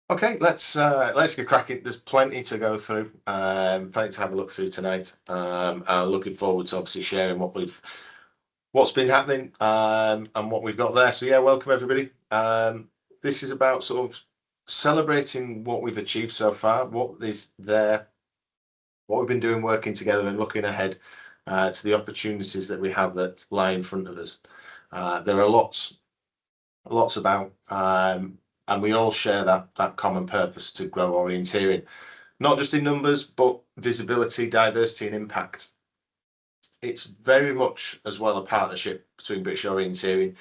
Okay, let's get cracking. There's plenty to go through, plenty to have a look through tonight. Looking forward to obviously sharing what's been happening, and what we've got there. So yeah, welcome everybody. This is about sort of celebrating what we've achieved so far, what is there, what we've been doing, working together, and looking ahead to the opportunities that we have that lie in front of us. There are lots about, and we all share that common purpose to grow orienteering, not just in numbers, but visibility, diversity, and impact. It's very much as well a partnership between British Orienteering,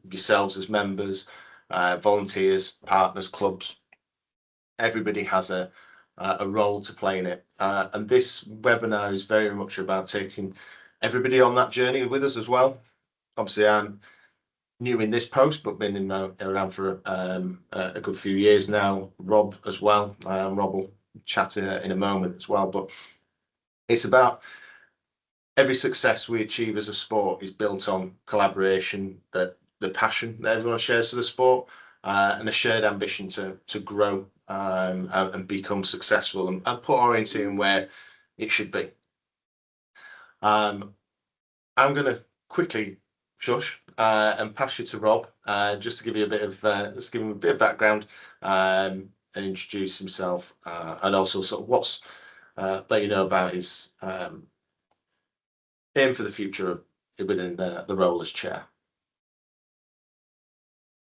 yourselves as members, volunteers, partners, clubs. Everybody has a role to play in it, and this webinar is very much about taking everybody on that journey with us as well. Obviously, I'm new in this post, but been around for a good few years now. Rob as well. Rob will chat in a moment as well. But it's about every success we achieve as a sport is built on collaboration, that the passion that everyone shares for the sport, and a shared ambition to grow and become successful and put orienteering where it should be. I'm going to quickly shush and pass you to Rob, just to give you a bit of just give him a bit of background, and introduce himself, and also sort of let you know about his aim for the future within the role as chair.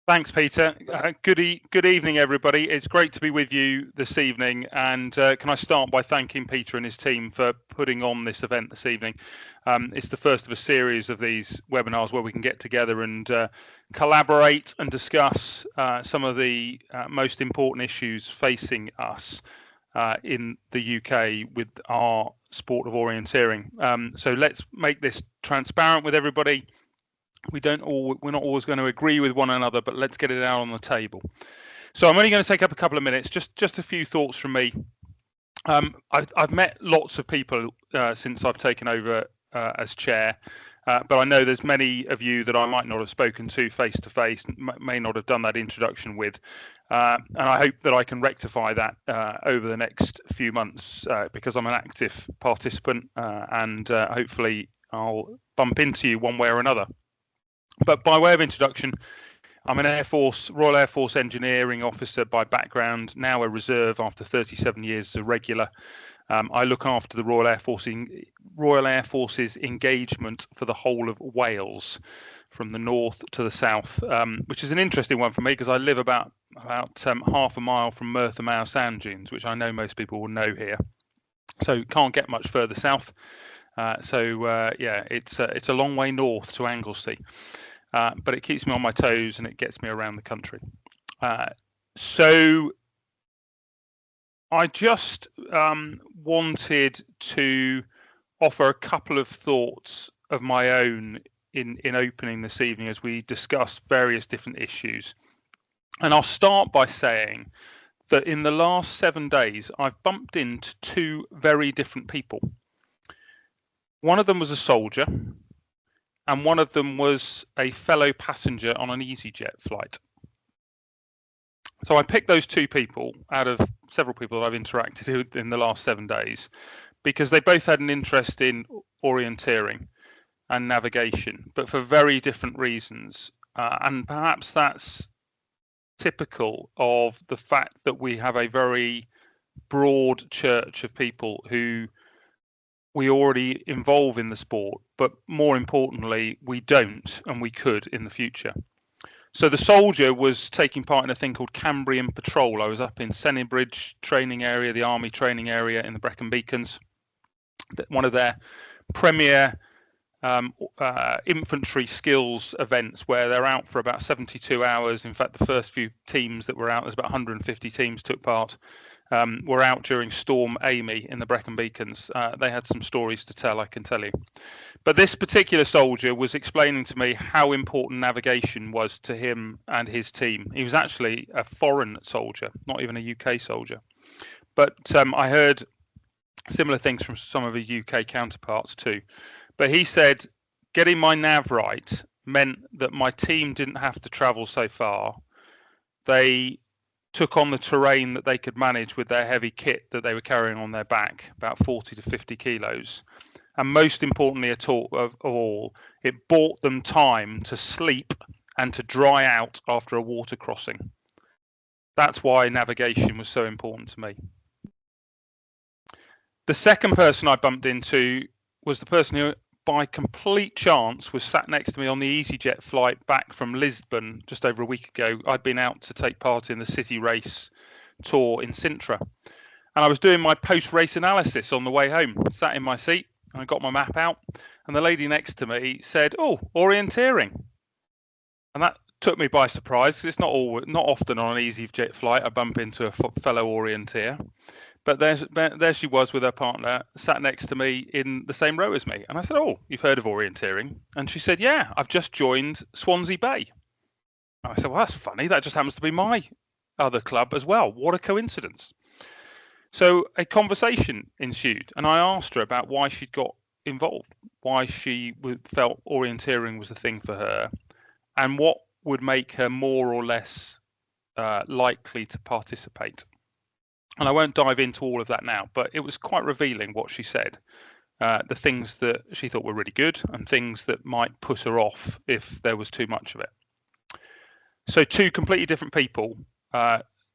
Thanks, Peter. Good evening, everybody. It's great to be with you this evening. And can I start by thanking Peter and his team for putting on this event this evening. It's the first of a series of these webinars where we can get together and collaborate and discuss some of the most important issues facing us in the UK with our sport of orienteering. So let's make this transparent with everybody. We're not always going to agree with one another, but let's get it out on the table. So I'm only going to take up a couple of minutes, just a few thoughts from me. I've met lots of people since I've taken over as chair, but I know there's many of you that I might not have spoken to face to face, may not have done that introduction with, and I hope that I can rectify that over the next few months, because I'm an active participant, and hopefully I'll bump into you one way or another. But by way of introduction, I'm an Royal Air Force engineering officer by background, now a reserve after 37 years as a regular. I look after the Royal Air Force's engagement for the whole of Wales, from the north to the south, which is an interesting one for me because I live about half a mile from Merthyr Mawr sand dunes, which I know most people will know here. So can't get much further south. Yeah, it's a long way north to Anglesey. But it keeps me on my toes and it gets me around the country. So I just wanted to offer a couple of thoughts of my own in opening this evening as we discuss various different issues. And I'll start by saying that in the last 7 days, I've bumped into two very different people. One of them was a soldier, and one of them was a fellow passenger on an EasyJet flight. So I picked those two people out of several people that I've interacted with in the last 7 days because they both had an interest in orienteering and navigation, but for very different reasons. And perhaps that's typical of the fact that we have a very broad church of people who we already involve in the sport, but more importantly, we don't, and we could in the future. So the soldier was taking part in a thing called Cambrian Patrol. I was up in Sennybridge training area, the army training area in the Brecon Beacons, one of their premier infantry skills events where they're out for about 72 hours. In fact, the first few teams that were out, there's about 150 teams took part, were out during Storm Amy in the Brecon Beacons. They had some stories to tell, I can tell you. But this particular soldier was explaining to me how important navigation was to him and his team. He was actually a foreign soldier, not even a UK soldier. But I heard similar things from some of his UK counterparts too. But he said, getting my nav right meant that my team didn't have to travel so far. They took on the terrain that they could manage with their heavy kit that they were carrying on their back, about 40 to 50 kilos. And most importantly of all, it bought them time to sleep and to dry out after a water crossing. That's why navigation was so important to me. The second person I bumped into was the person who, by complete chance, was sat next to me on the EasyJet flight back from Lisbon just over a week ago. I'd been out to take part in the city race tour in Sintra, and I was doing my post-race analysis on the way home, sat in my seat, and I got my map out, and the lady next to me said, "Oh, orienteering," and that took me by surprise, because it's not often on an EasyJet flight I bump into a fellow orienteer. But there she was with her partner, sat next to me in the same row as me. And I said, "Oh, you've heard of orienteering?" And she said, "Yeah, I've just joined Swansea Bay." And I said, "Well, that's funny. That just happens to be my other club as well. What a coincidence." So a conversation ensued, and I asked her about why she'd got involved, why she felt orienteering was the thing for her, and what would make her more or less likely to participate. And I won't dive into all of that now, but it was quite revealing what she said, the things that she thought were really good and things that might put her off if there was too much of it. So two completely different people,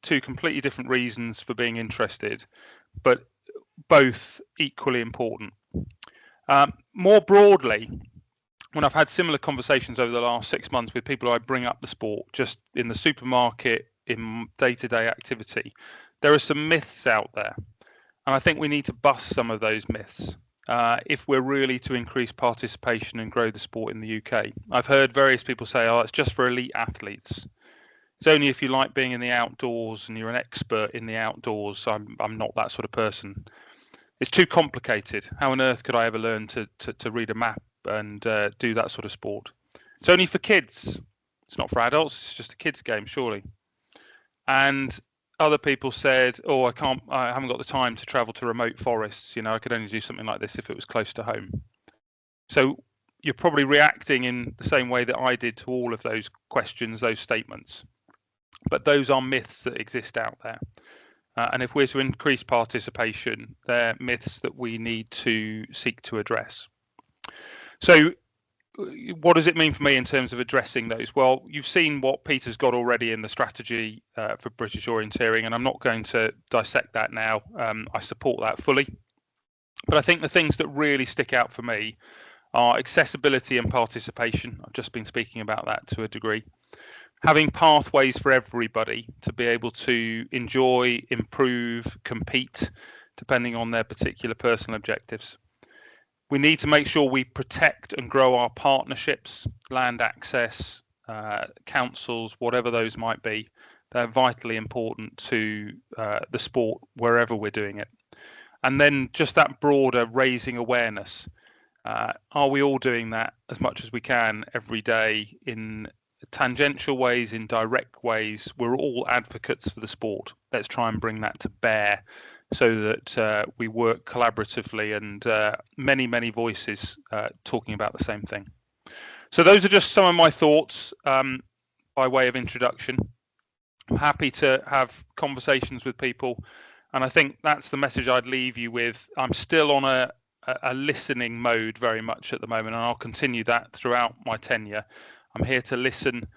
two completely different reasons for being interested, but both equally important. More broadly, when I've had similar conversations over the last 6 months with people I bring up the sport, just in the supermarket, in day-to-day activity, there are some myths out there, and I think we need to bust some of those myths if we're really to increase participation and grow the sport in the UK. I've heard various people say, "Oh, it's just for elite athletes. It's only if you like being in the outdoors and you're an expert in the outdoors." I'm not that sort of person. It's too complicated. How on earth could I ever learn to read a map and do that sort of sport? It's only for kids. It's not for adults. It's just a kids' game, surely. And other people said, "Oh, I haven't got the time to travel to remote forests. I could only do something like this if it was close to home." So you're probably reacting in the same way that I did to all of those questions, those statements. But those are myths that exist out there. And if we're to increase participation, they're myths that we need to seek to address. So what does it mean for me in terms of addressing those? Well, you've seen what Peter's got already in the strategy for British Orienteering, and I'm not going to dissect that now. I support that fully. But I think the things that really stick out for me are accessibility and participation. I've just been speaking about that to a degree. Having pathways for everybody to be able to enjoy, improve, compete, depending on their particular personal objectives. We need to make sure we protect and grow our partnerships, land access, councils, whatever those might be. They're vitally important to the sport wherever we're doing it. And then just that broader raising awareness. Are we all doing that as much as we can every day in tangential ways, in direct ways? We're all advocates for the sport. Let's try and bring that to bear so that we work collaboratively and many voices talking about the same thing. So those are just some of my thoughts by way of introduction. I'm happy to have conversations with people, and I think that's the message I'd leave you with. I'm still on a listening mode very much at the moment, and I'll continue that throughout my tenure. I'm here to listen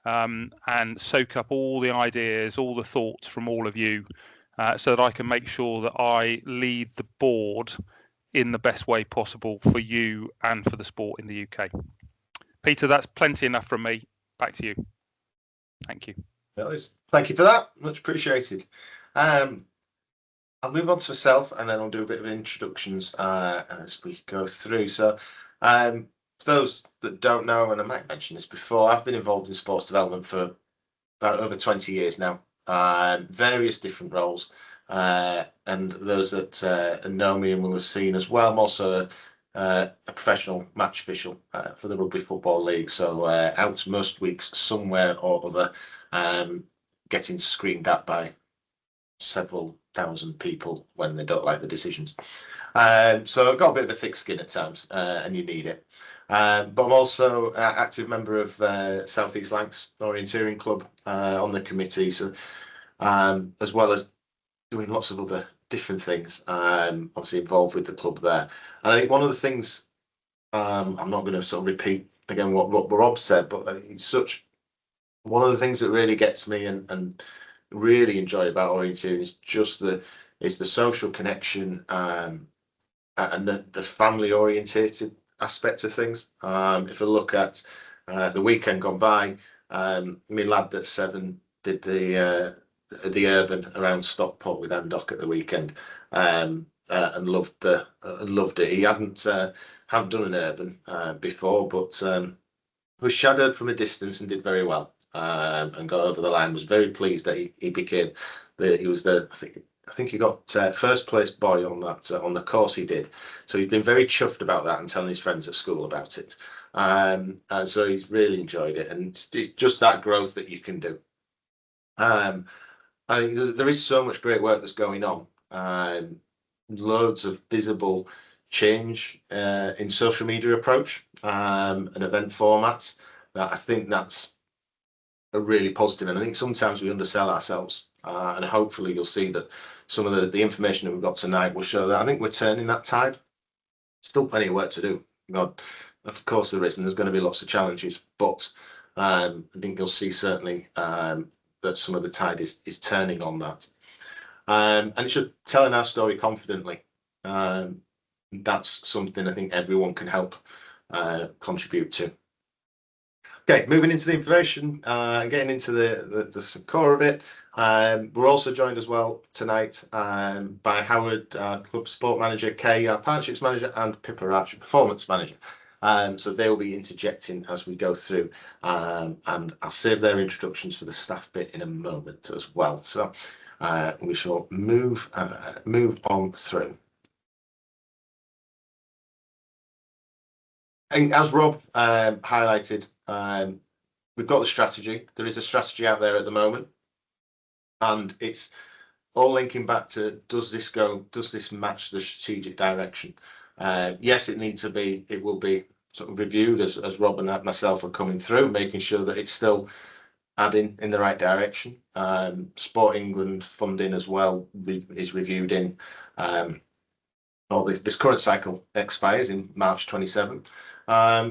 and soak up all the ideas, all the thoughts from all of you, so that I can make sure that I lead the board in the best way possible for you and for the sport in the UK. Peter, that's plenty enough from me. Back to you. Thank you. Thank you for that. Much appreciated. I'll move on to myself, and then I'll do a bit of introductions as we go through. So for those that don't know, and I might mention this before, I've been involved in sports development for about over 20 years now, various different roles. And those that know me and will have seen as well, I'm also a professional match official for the Rugby Football League. So out most weeks somewhere or other, getting screamed at by several thousand people when they don't like the decisions. So I've got a bit of a thick skin at times, and you need it. But I'm also an active member of South East Lancs Orienteering Club on the committee. So as well as doing lots of other different things, obviously involved with the club there. And I think one of the things, I'm not going to sort of repeat again what Rob said, but it's such one of the things that really gets me and really enjoy about orienteering is just the social connection, and the family orientated aspect of things. If I look at the weekend gone by, my lad that's 7 did the urban around Stockport with Andock at the weekend, and loved it. He hadn't done an urban before, but was shadowed from a distance and did very well, and got over the line. Was very pleased that he became he was the I think he got first place boy on that on the course he did. So he's been very chuffed about that and telling his friends at school about it. And so he's really enjoyed it, and it's just that growth that you can do. I think there is so much great work that's going on. Loads of visible change in social media approach and event formats. That I think that's a really positive, and I think sometimes we undersell ourselves. And hopefully you'll see that some of the information that we've got tonight will show that I think we're turning that tide. Still plenty of work to do. God, of course there is, and there's going to be lots of challenges, but I think you'll see certainly that some of the tide is turning on that. And it's just telling our story confidently. That's something I think everyone can help contribute to. Okay, moving into the information, getting into the core of it. We're also joined as well tonight by Howard, our club sport manager, Kay, our partnerships manager, and Pippa Archer, performance manager. So they will be interjecting as we go through, and I'll save their introductions for the staff bit in a moment as well. So we shall move on through. And as Rob highlighted, we've got the strategy. There is a strategy out there at the moment, and it's all linking back to does this match the strategic direction? Yes, it will be sort of reviewed as Rob and myself are coming through, making sure that it's still adding in the right direction. Sport England funding as well is reviewed in. This current cycle expires in March 27.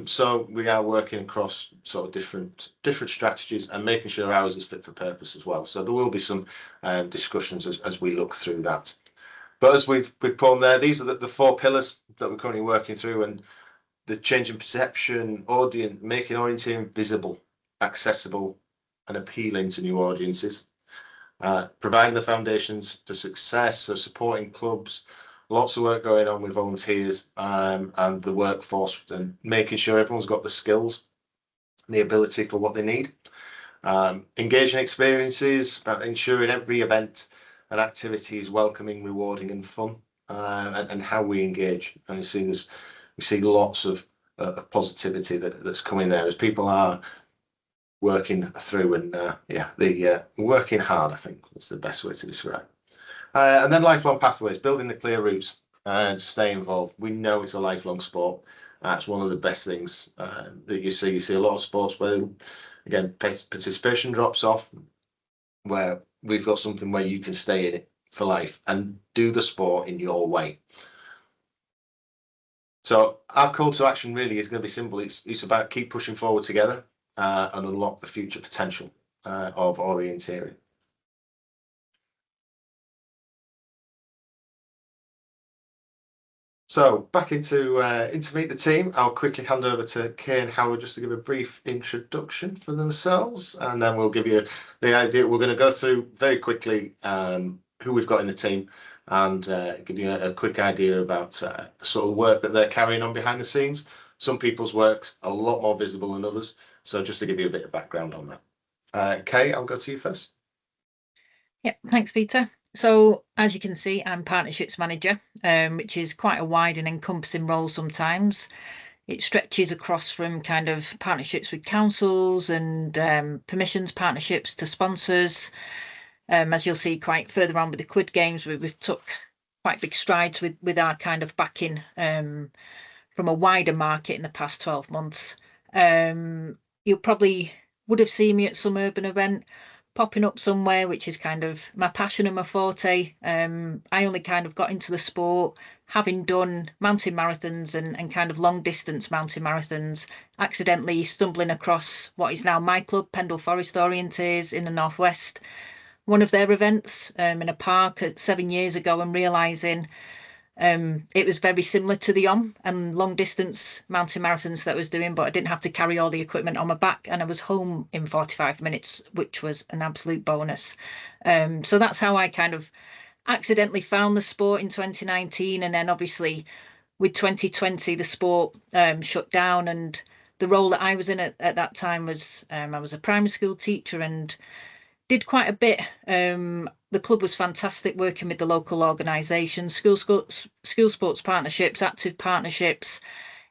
So we are working across sort of different strategies and making sure ours is fit for purpose as well. So there will be some discussions as we look through that. But as we've put on there, these are the 4 pillars that we're currently working through, and the change in perception, audience, making orienteering visible, accessible, and appealing to new audiences. Providing the foundations for success, so supporting clubs. Lots of work going on with volunteers and the workforce, and making sure everyone's got the skills and the ability for what they need. Engaging experiences, about ensuring every event and activity is welcoming, rewarding, and fun, and how we engage. And we see lots of positivity that's coming there as people are working through, and they're working hard. I think that's the best way to describe. And then lifelong pathways, building the clear routes to stay involved. We know it's a lifelong sport. That's one of the best things that you see. You see a lot of sports where, again, participation drops off, where we've got something where you can stay in it for life and do the sport in your way. So our call to action really is going to be simple. It's about keep pushing forward together and unlock the future potential of orienteering. So back into meet the team. I'll quickly hand over to Kay and Howard just to give a brief introduction for themselves, and then we'll give you the idea. We're going to go through very quickly who we've got in the team, and give you a quick idea about the sort of work that they're carrying on behind the scenes. Some people's work's a lot more visible than others, so just to give you a bit of background on that. Kay, I'll go to you first. Yep, thanks, Peter. So as you can see, I'm partnerships manager, which is quite a wide and encompassing role sometimes. It stretches across from kind of partnerships with councils and permissions partnerships to sponsors. As you'll see quite further on with the Quid Games, we've took quite big strides with our kind of backing from a wider market in the past 12 months. You probably would have seen me at some urban event, popping up somewhere, which is kind of my passion and my forte. I only kind of got into the sport having done mountain marathons and kind of long distance mountain marathons, accidentally stumbling across what is now my club, Pendle Forest Orienteers in the Northwest, one of their events in a park 7 years ago, and realizing it was very similar to the and long distance mountain marathons that I was doing, but I didn't have to carry all the equipment on my back, and I was home in 45 minutes, which was an absolute bonus. So that's how I kind of accidentally found the sport in 2019, and then obviously with 2020 the sport shut down, and the role that I was in at that time was I was a primary school teacher and did quite a bit. The club was fantastic, working with the local organisations, school sports partnerships, active partnerships,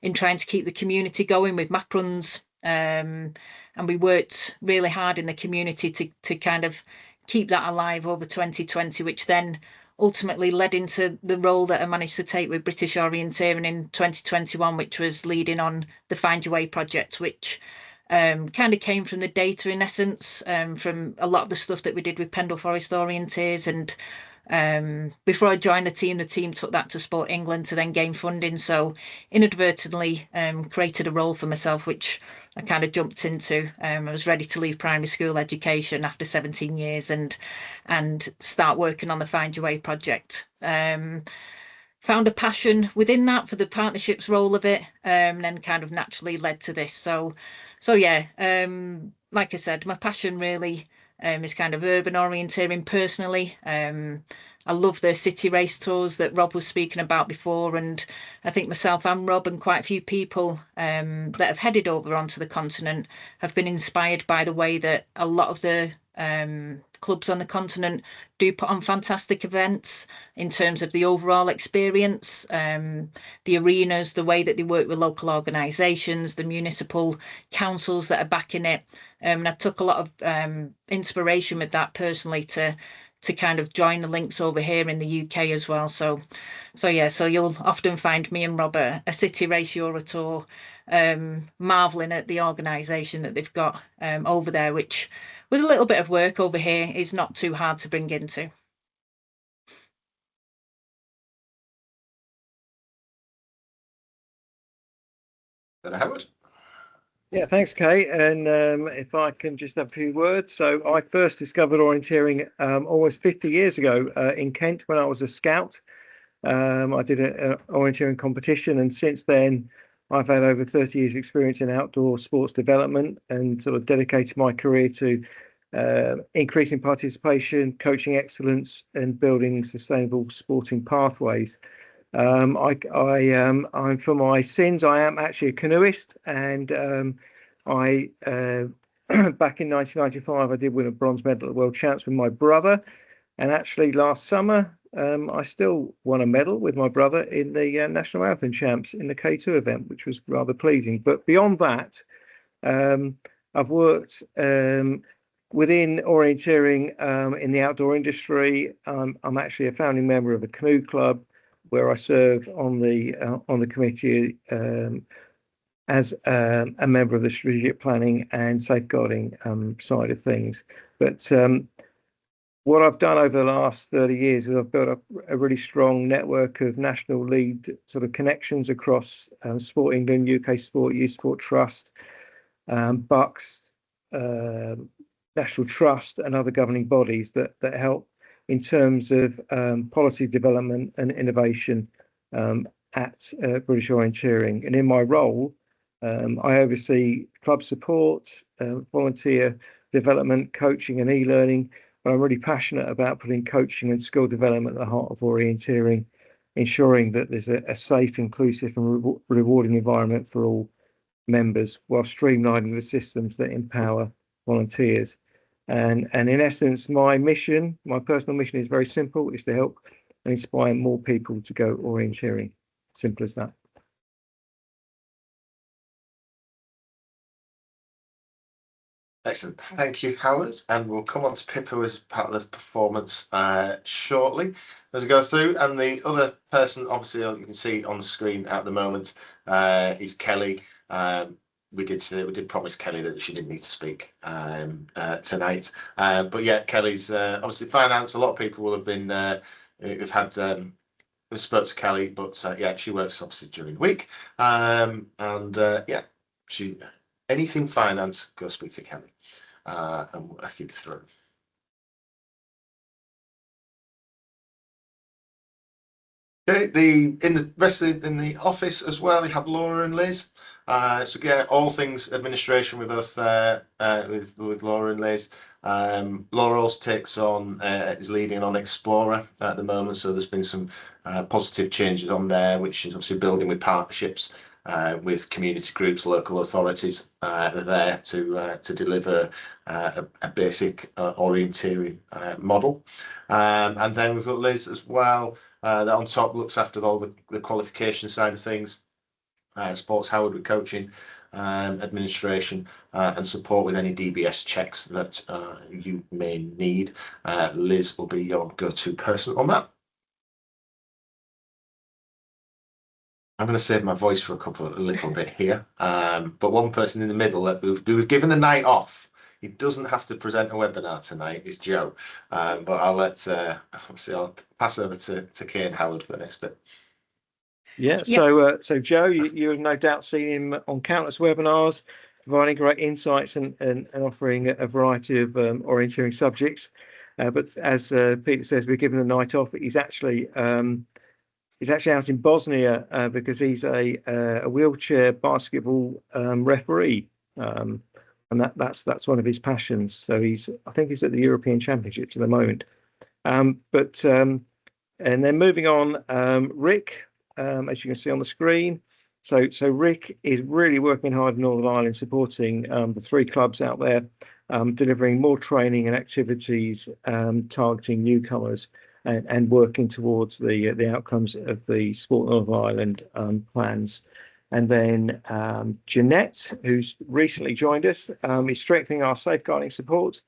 in trying to keep the community going with map runs. And we worked really hard in the community to kind of keep that alive over 2020, which then ultimately led into the role that I managed to take with British Orienteering in 2021, which was leading on the Find Your Way project, which kind of came from the data, in essence, from a lot of the stuff that we did with Pendle Forest Orienteers. And before I joined the team took that to Sport England to then gain funding. So inadvertently created a role for myself, which I kind of jumped into. I was ready to leave primary school education after 17 years and start working on the Find Your Way project. Found a passion within that for the partnerships role of it, and then kind of naturally led to this. So yeah, like I said, my passion really is kind of urban orienteering personally. I love the city race tours that Rob was speaking about before, and I think myself and Rob and quite a few people that have headed over onto the continent have been inspired by the way that a lot of the clubs on the continent do put on fantastic events in terms of the overall experience, the arenas, the way that they work with local organisations, the municipal councils that are backing it. And I took a lot of inspiration with that personally to kind of join the links over here in the UK as well. So yeah, so you'll often find me and Rob a City Race Euro Tour, marvelling at the organisation that they've got over there, which with a little bit of work over here is not too hard to bring into. Howard? Yeah, thanks, Kate. And if I can just have a few words. So I first discovered orienteering almost 50 years ago in Kent when I was a scout. I did an orienteering competition, and since then I've had over 30 years experience in outdoor sports development and sort of dedicated my career to increasing participation, coaching excellence, and building sustainable sporting pathways. I'm for my sins, I am actually a canoeist, and I back in 1995 I did win a bronze medal at the World Champs with my brother, and actually last summer I still won a medal with my brother in the National Marathon Champs in the K2 event, which was rather pleasing. But beyond that, I've worked within orienteering in the outdoor industry. I'm actually a founding member of a canoe club, where I serve on the committee as a member of the strategic planning and safeguarding side of things. But what I've done over the last 30 years is I've built up a really strong network of national lead sort of connections across Sport England, UK Sport, Youth Sport Trust, Bucks, National Trust, and other governing bodies that help in terms of policy development and innovation at British Orienteering. And in my role, I oversee club support, volunteer development, coaching and e-learning. But I'm really passionate about putting coaching and skill development at the heart of orienteering, ensuring that there's a safe, inclusive and rewarding environment for all members, while streamlining the systems that empower volunteers. And in essence, my personal mission is very simple: is to help and inspire more people to go orienteering. Simple as that. Excellent. Thank you, Howard. And we'll come on to Pippa as part of the performance shortly as we go through. And the other person, obviously, you can see on the screen at the moment, is Kelly. we did promise Kelly that she didn't need to speak tonight. But yeah, Kelly's obviously finance. A lot of people will have been we've had we spoke to Kelly, but yeah, she works obviously during the week. And yeah, she anything finance, go speak to Kelly, and work it through. Okay, in the rest of in the office as well, you have Laura and Liz. So yeah, all things administration with us with Laura and Liz. Laura also takes on is leading on Explorer at the moment, so there's been some positive changes on there, which is obviously building with partnerships with community groups, local authorities there to deliver a basic orienteering model. And then we've got Liz as well, that on top looks after all the qualification side of things, supports Howard with coaching, administration, and support with any DBS checks that you may need. Liz will be your go-to person on that. I'm going to save my voice for a little bit here, but one person in the middle that we've given the night off. He doesn't have to present a webinar tonight. Is Joe, but I'll obviously I'll pass over to Kay and Howard for the next bit. Yeah, yep. So Joe, you have no doubt seen him on countless webinars, providing great insights and offering a variety of orienteering subjects. But as Peter says, we're given the night off. He's actually out in Bosnia because he's a wheelchair basketball referee, and that's one of his passions. So I think he's at the European Championships at the moment. And then moving on, Rick. As you can see on the screen, so Rick is really working hard in Northern Ireland, supporting the 3 clubs out there, delivering more training and activities, targeting newcomers, and working towards the outcomes of the Sport Northern Ireland plans. And then Jeanette, who's recently joined us, is strengthening our safeguarding support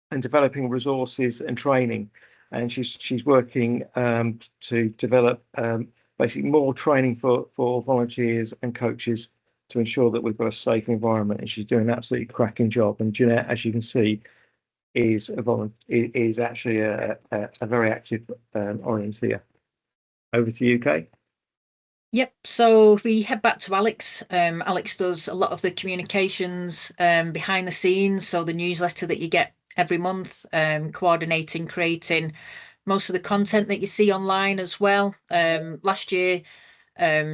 and developing resources and training. And she's working to develop basically more training for volunteers and coaches to ensure that we've got a safe environment. And she's doing an absolutely cracking job. And Jeanette, as you can see, is actually a very active orienteer. Over to you, Kay. Yep, so if we head back to Alex, Alex does a lot of the communications behind the scenes, so the newsletter that you get every month, coordinating, creating most of the content that you see online as well. Last year,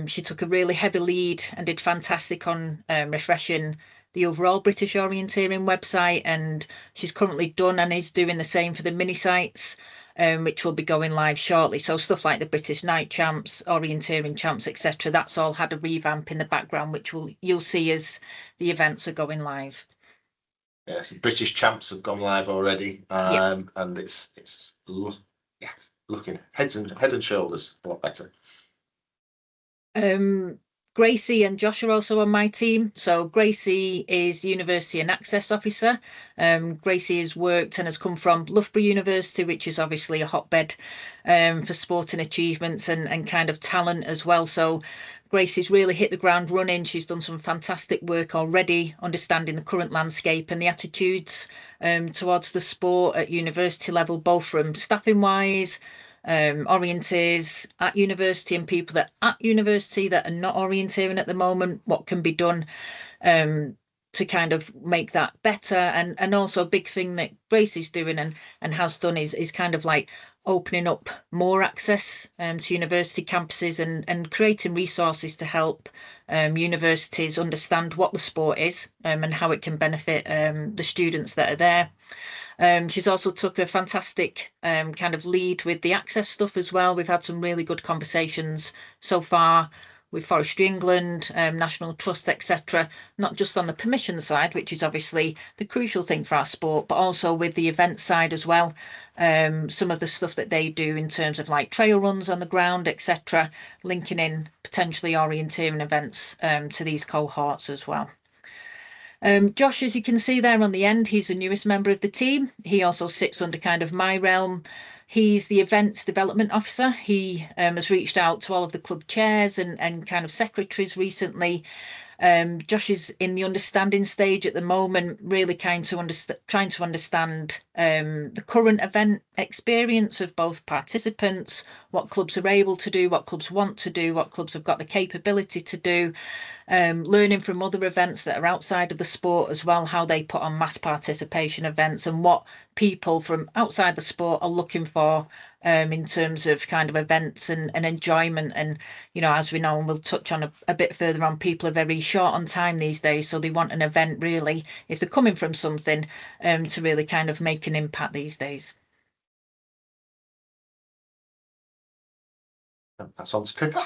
she took a really heavy lead and did fantastic on refreshing the overall British Orienteering website, and she's currently done and is doing the same for the mini sites, which will be going live shortly. So stuff like the British Night Champs, Orienteering Champs, etc. That's all had a revamp in the background, which you'll see as the events are going live. Yes, the British Champs have gone live already, and it's looking head and shoulders a lot better. Gracie and Josh are also on my team. So Gracie is University and Access Officer. Gracie has worked and has come from Loughborough University, which is obviously a hotbed for sporting achievements and kind of talent as well. So Gracie's really hit the ground running. She's done some fantastic work already, understanding the current landscape and the attitudes towards the sport at university level, both from staffing wise, orienteers at university and people that at university that are not orienteering at the moment, what can be done to kind of make that better. And also a big thing that Grace is doing and has done is kind of like opening up more access to university campuses and creating resources to help universities understand what the sport is and how it can benefit the students that are there. She's also took a fantastic kind of lead with the access stuff as well. We've had some really good conversations so far with Forestry England, National Trust, etc. Not just on the permission side, which is obviously the crucial thing for our sport, but also with the event side as well. Some of the stuff that they do in terms of like trail runs on the ground, etc. Linking in potentially orienteering events to these cohorts as well. Josh, as you can see there on the end, he's the newest member of the team. He also sits under kind of my realm. He's the events development officer. He has reached out to all of the club chairs and kind of secretaries recently Josh is in the understanding stage at the moment, really trying to understand the current event experience of both participants, what clubs are able to do, what clubs want to do, what clubs have got the capability to do, learning from other events that are outside of the sport as well, how they put on mass participation events and what people from outside the sport are looking for in terms of kind of events and enjoyment. And, you know, as we know, and we'll touch on a bit further on, people are very short on time these days. So they want an event really, if they're coming from something, to really kind of make an impact these days. That's on to Pippa.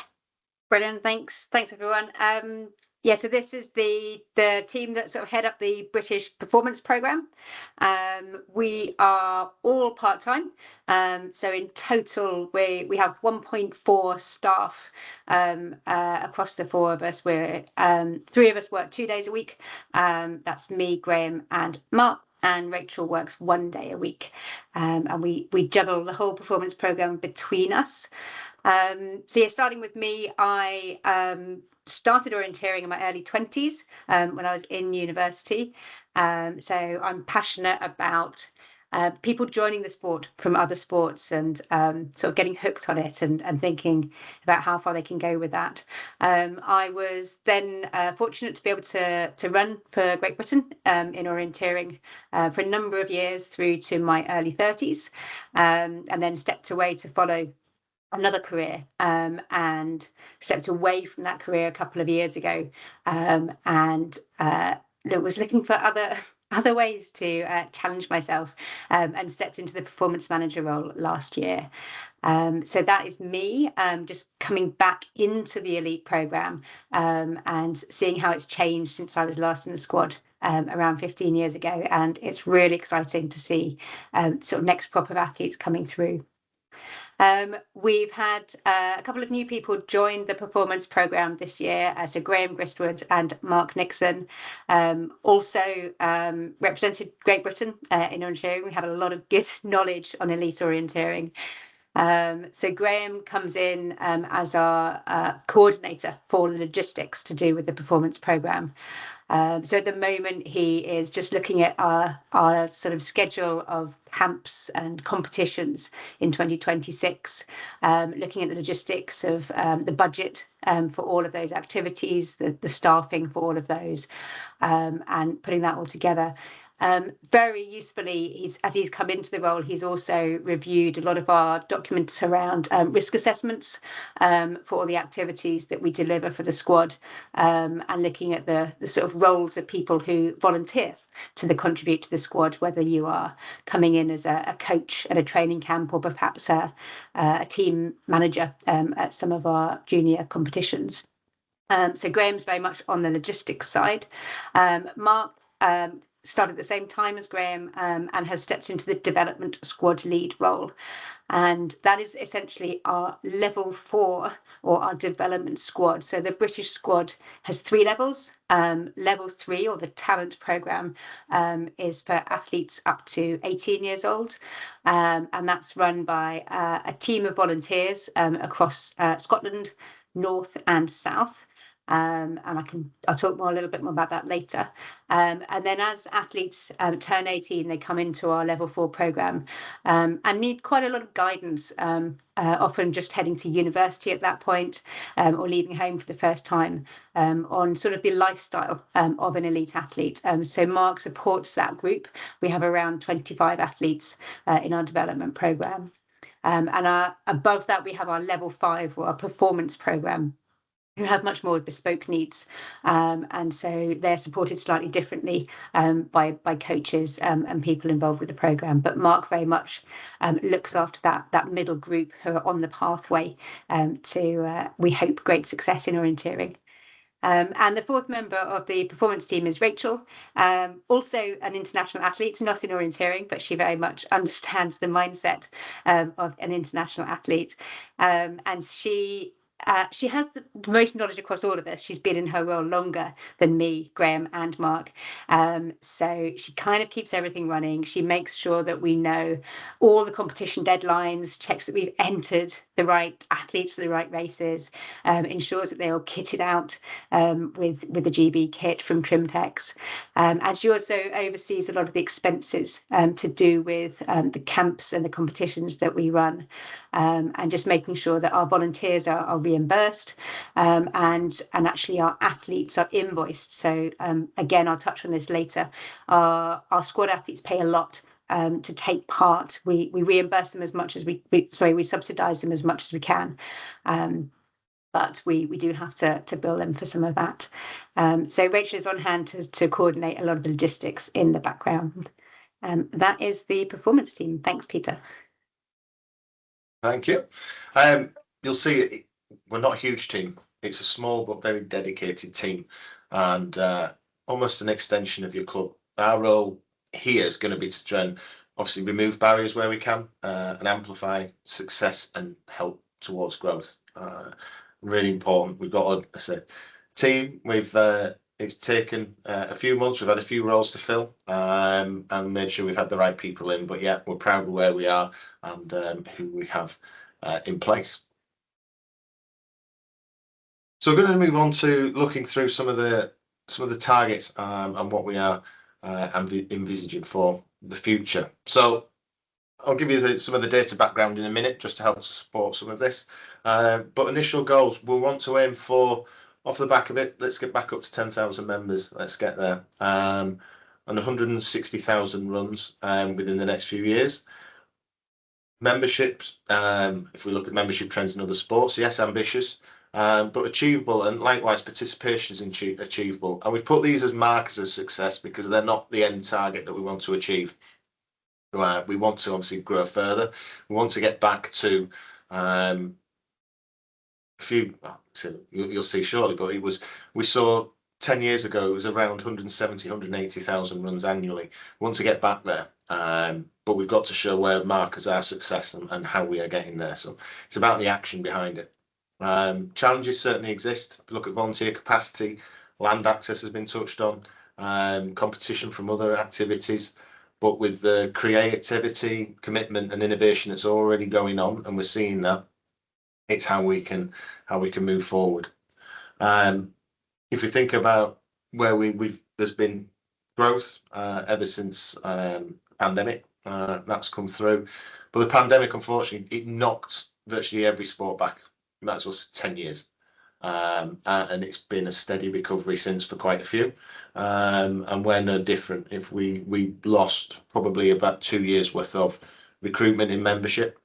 Brilliant. Thanks everyone. Yeah, so this is the team that sort of head up the British Performance Programme. We are all part-time. So in total, we have 1.4 staff across the four of us. We're 3 of us work 2 days a week. That's me, Graham, and Mark. And Rachel works 1 day a week. And we juggle the whole performance programme between us. So yeah, starting with me, I started orienteering in my early 20s when I was in university. So I'm passionate about people joining the sport from other sports and sort of getting hooked on it and thinking about how far they can go with that. I was then fortunate to be able to run for Great Britain in orienteering for a number of years through to my early 30s, and then stepped away to follow another career and stepped away from that career a couple of years ago, and was looking for other ways to challenge myself, and stepped into the performance manager role last year. So that is me, just coming back into the elite programme and seeing how it's changed since I was last in the squad around 15 years ago. And it's really exciting to see sort of next crop of athletes coming through. We've had a couple of new people join the performance programme this year, so Graham Gristwood and Mark Nixon also represented Great Britain in orienteering. We had a lot of good knowledge on elite orienteering. So Graham comes in as our coordinator for the logistics to do with the performance programme. So at the moment, he is just looking at our sort of schedule of camps and competitions in 2026, looking at the logistics of the budget for all of those activities, the staffing for all of those, and putting that all together. Very usefully, as he's come into the role, he's also reviewed a lot of our documents around risk assessments for all the activities that we deliver for the squad, and looking at the sort of roles of people who volunteer to contribute to the squad, whether you are coming in as a coach at a training camp or perhaps a team manager at some of our junior competitions. So Graham's very much on the logistics side. Mark started at the same time as Graham and has stepped into the development squad lead role. And that is essentially our level 4 or our development squad. So the British squad has 3 levels. Level 3 or the talent programme is for athletes up to 18 years old. And that's run by a team of volunteers across Scotland, North and South. And I'll talk a little bit more about that later. And then as athletes turn 18, they come into our level 4 programme and need quite a lot of guidance, often just heading to university at that point, or leaving home for the first time, on sort of the lifestyle of an elite athlete. So Mark supports that group. We have around 25 athletes in our development programme. And above that, we have our level 5 or our performance programme, who have much more bespoke needs, and so they're supported slightly differently by coaches and people involved with the programme. But Mark very much looks after that middle group who are on the pathway to, we hope, great success in orienteering. And the 4th member of the performance team is Rachel, also an international athlete, not in orienteering, but she very much understands the mindset of an international athlete. And she she has the most knowledge across all of us. She's been in her role longer than me, Graham, and Mark. So she kind of keeps everything running. She makes sure that we know all the competition deadlines, checks that we've entered the right athletes for the right races, ensures that they're all kitted out with the GB kit from Trimpex. And she also oversees a lot of the expenses to do with the camps and the competitions that we run. And just making sure that our volunteers are reimbursed and actually our athletes are invoiced. So again, I'll touch on this later. Our squad athletes pay a lot to take part. We reimburse them as much as we subsidise them as much as we can. But we do have to bill them for some of that. So Rachel is on hand to coordinate a lot of the logistics in the background. That is the performance team. Thanks, Peter. Thank you. You'll see we're not a huge team. It's a small but very dedicated team, and almost an extension of your club. Our role here is going to be to try and obviously remove barriers where we can and amplify success and help towards growth. Really important. We've got a team. It's taken a few months. We've had a few roles to fill and made sure we've had the right people in. But yeah, we're proud of where we are and who we have in place. So we're going to move on to looking through some of the targets and what we are envisaging for the future. So I'll give you some of the data background in a minute just to help to support some of this. But initial goals, we'll want to aim for, off the back of it, let's get back up to 10,000 members. Let's get there. And 160,000 runs within the next few years. Memberships, if we look at membership trends in other sports, yes, ambitious, but achievable, and likewise participation is achievable. And we've put these as markers of success because they're not the end target that we want to achieve. We want to obviously grow further. We want to get back to a few, you'll see shortly, but we saw 10 years ago, it was around 170, 180,000 runs annually. We want to get back there, but we've got to show where markers are success and how we are getting there. So it's about the action behind it. Challenges certainly exist. If you look at volunteer capacity, land access has been touched on, competition from other activities. But with the creativity, commitment, and innovation that's already going on, and we're seeing that, it's how we can move forward. If we think about where there's been growth ever since pandemic, that's come through. But the pandemic, unfortunately, it knocked virtually every sport back. Might as well 10 years. And it's been a steady recovery since for quite a few. And we're no different. If we lost probably about 2 years worth of recruitment in membership,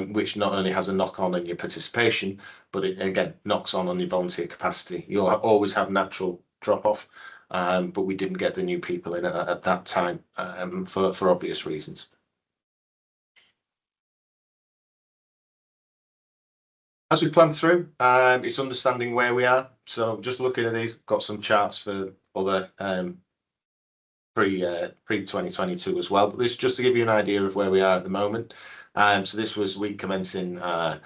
which not only has a knock on your participation, but it again knocks on your volunteer capacity. You'll always have natural drop off, but we didn't get the new people in at that time for obvious reasons. As we plan through, it's understanding where we are. So just looking at these, got some charts for other pre-2022 as well. But this is just to give you an idea of where we are at the moment. So this was week commencing the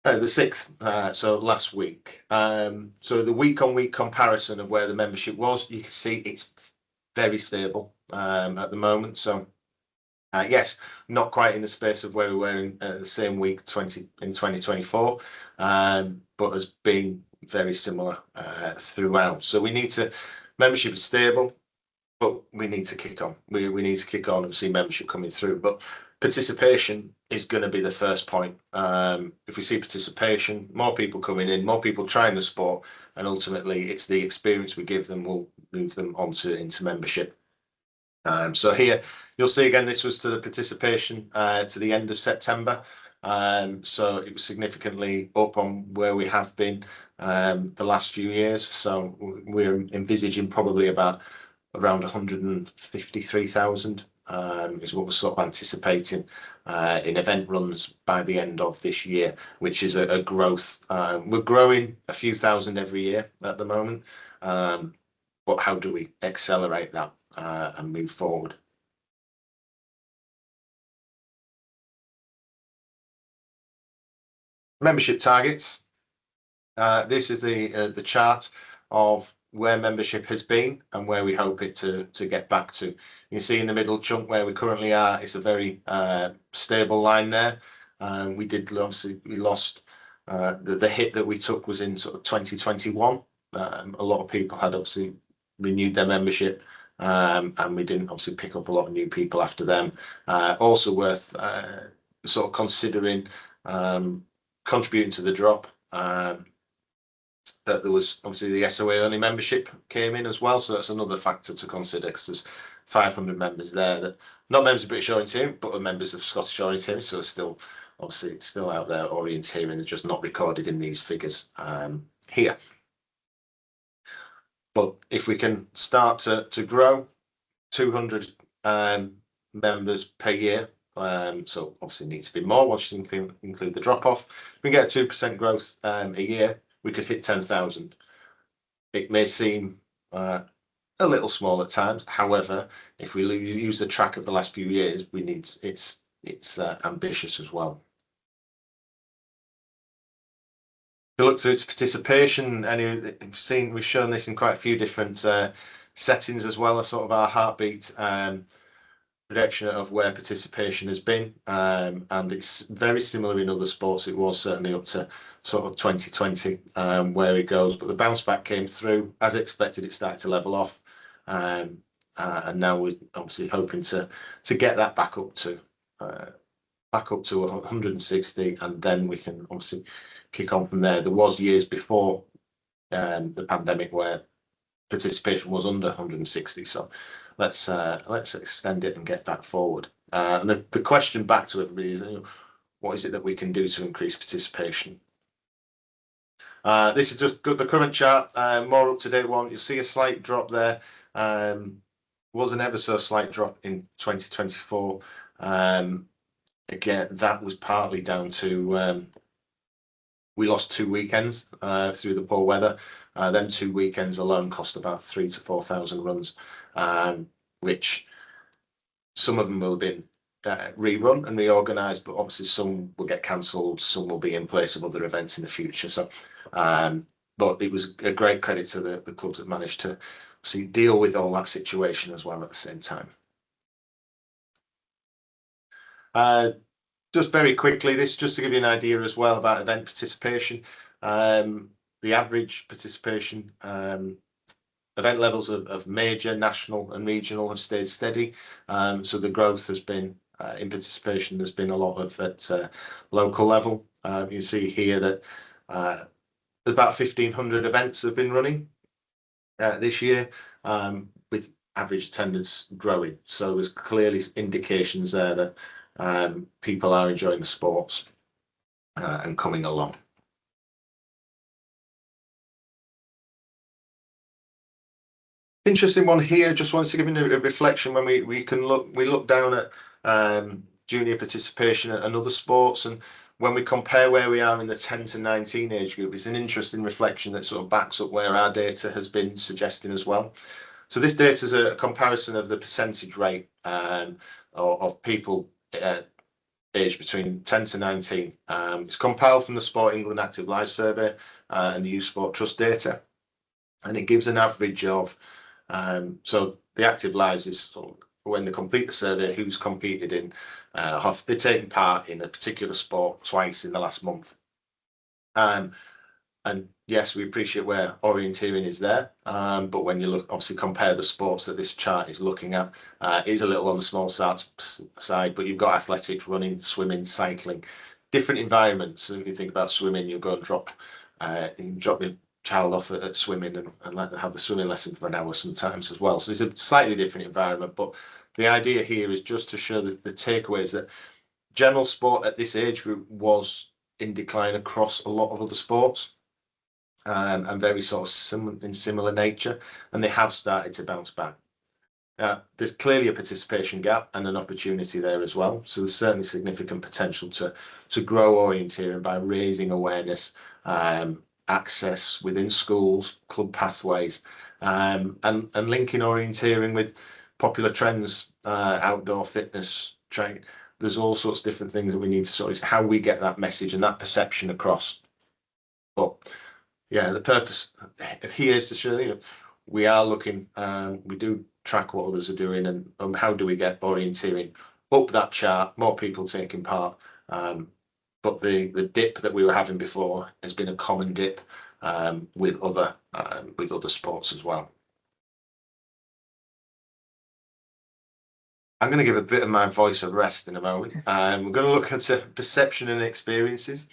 6th, so last week. So the week-on-week comparison of where the membership was, you can see it's very stable at the moment. So yes, not quite in the space of where we were in the same week in 2024, but has been very similar throughout. So membership is stable, but we need to kick on. We need to kick on and see membership coming through. But participation is going to be the first point. If we see participation, more people coming in, more people trying the sport, and ultimately it's the experience we give them will move them into membership. So here you'll see again, this was to the participation to the end of September. So it was significantly up on where we have been the last few years. So we're envisaging probably around 153,000 is what we're sort of anticipating in event runs by the end of this year, which is a growth. We're growing a few thousand every year at the moment, but how do we accelerate that and move forward? Membership targets. This is the chart of where membership has been and where we hope it to get back to. You can see in the middle chunk where we currently are, it's a very stable line there. We lost the hit that we took was in sort of 2021. A lot of people had obviously renewed their membership, and we didn't obviously pick up a lot of new people after them. Also worth sort of considering contributing to the drop. That there was obviously the SOA only membership came in as well, so that's another factor to consider, because there's 500 members there that not members of British Orienteering but are members of Scottish Orienteering, so it's still obviously still out there orienteering, and just not recorded in these figures here. But if we can start to grow 200 members per year, so obviously need to be more once you include the drop off. If we get a 2% growth a year, we could hit 10,000. It may seem a little small at times. However, if we use the track of the last few years, it's ambitious as well. If you look through to participation, and we've shown this in quite a few different settings as well as sort of our heartbeat prediction of where participation has been, and it's very similar in other sports. It was certainly up to sort of 2020 where it goes, but the bounce back came through as expected. It started to level off, and now we're obviously hoping to get that back up to 160, and then we can obviously kick on from there. There was years before the pandemic where participation was under 160, so let's extend it and get that forward. And the question back to everybody is, what is it that we can do to increase participation? This is just the current chart, more up to date one. You'll see a slight drop there. Was an ever so slight drop in 2024. Again, that was partly down to we lost 2 weekends through the poor weather. Them 2 weekends alone cost about 3,000 to 4,000 runs, which some of them will have been rerun and reorganised, but obviously some will get cancelled, some will be in place of other events in the future. So, but it was a great credit to the clubs that managed to deal with all that situation as well at the same time. Just very quickly, this just to give you an idea as well about event participation. The average participation event levels of major, national and regional have stayed steady. So the growth has been in participation. There's been a lot of at local level. You see here that about 1,500 events have been running this year, with average attendance growing. So there's clearly indications there that people are enjoying the sports and coming along. Interesting one here. Just wanted to give you a reflection when we look down at junior participation and other sports, and when we compare where we are in the 10 to 19 age group, it's an interesting reflection that sort of backs up where our data has been suggesting as well. So this data is a comparison of the percentage rate of people aged between 10 to 19. It's compiled from the Sport England Active Live Survey and the Youth Sport Trust data, and it gives an average of so the active lives is sort of when they complete the survey, who's competed in, have they taken part in a particular sport twice in the last month. And yes, we appreciate where orienteering is there, but when you look, obviously compare the sports that this chart is looking at, it is a little on the small side, but you've got athletics, running, swimming, cycling, different environments. So if you think about swimming, you'll go and drop your child off at swimming and let them have the swimming lesson for an hour sometimes as well. So it's a slightly different environment, but the idea here is just to show the takeaways that general sport at this age group was in decline across a lot of other sports, and very sort of similar nature, and they have started to bounce back. There's clearly a participation gap and an opportunity there as well. So there's certainly significant potential to grow orienteering by raising awareness, access within schools, club pathways, and linking orienteering with popular trends, outdoor fitness, training. There's all sorts of different things that we need to sort of how we get that message and that perception across. But yeah, the purpose here is to show, you know, we are looking, we do track what others are doing, and how do we get orienteering up that chart, more people taking part. But the dip that we were having before has been a common dip with other sports as well. I'm going to give a bit of my voice a rest in a moment. We're going to look at perception and experiences.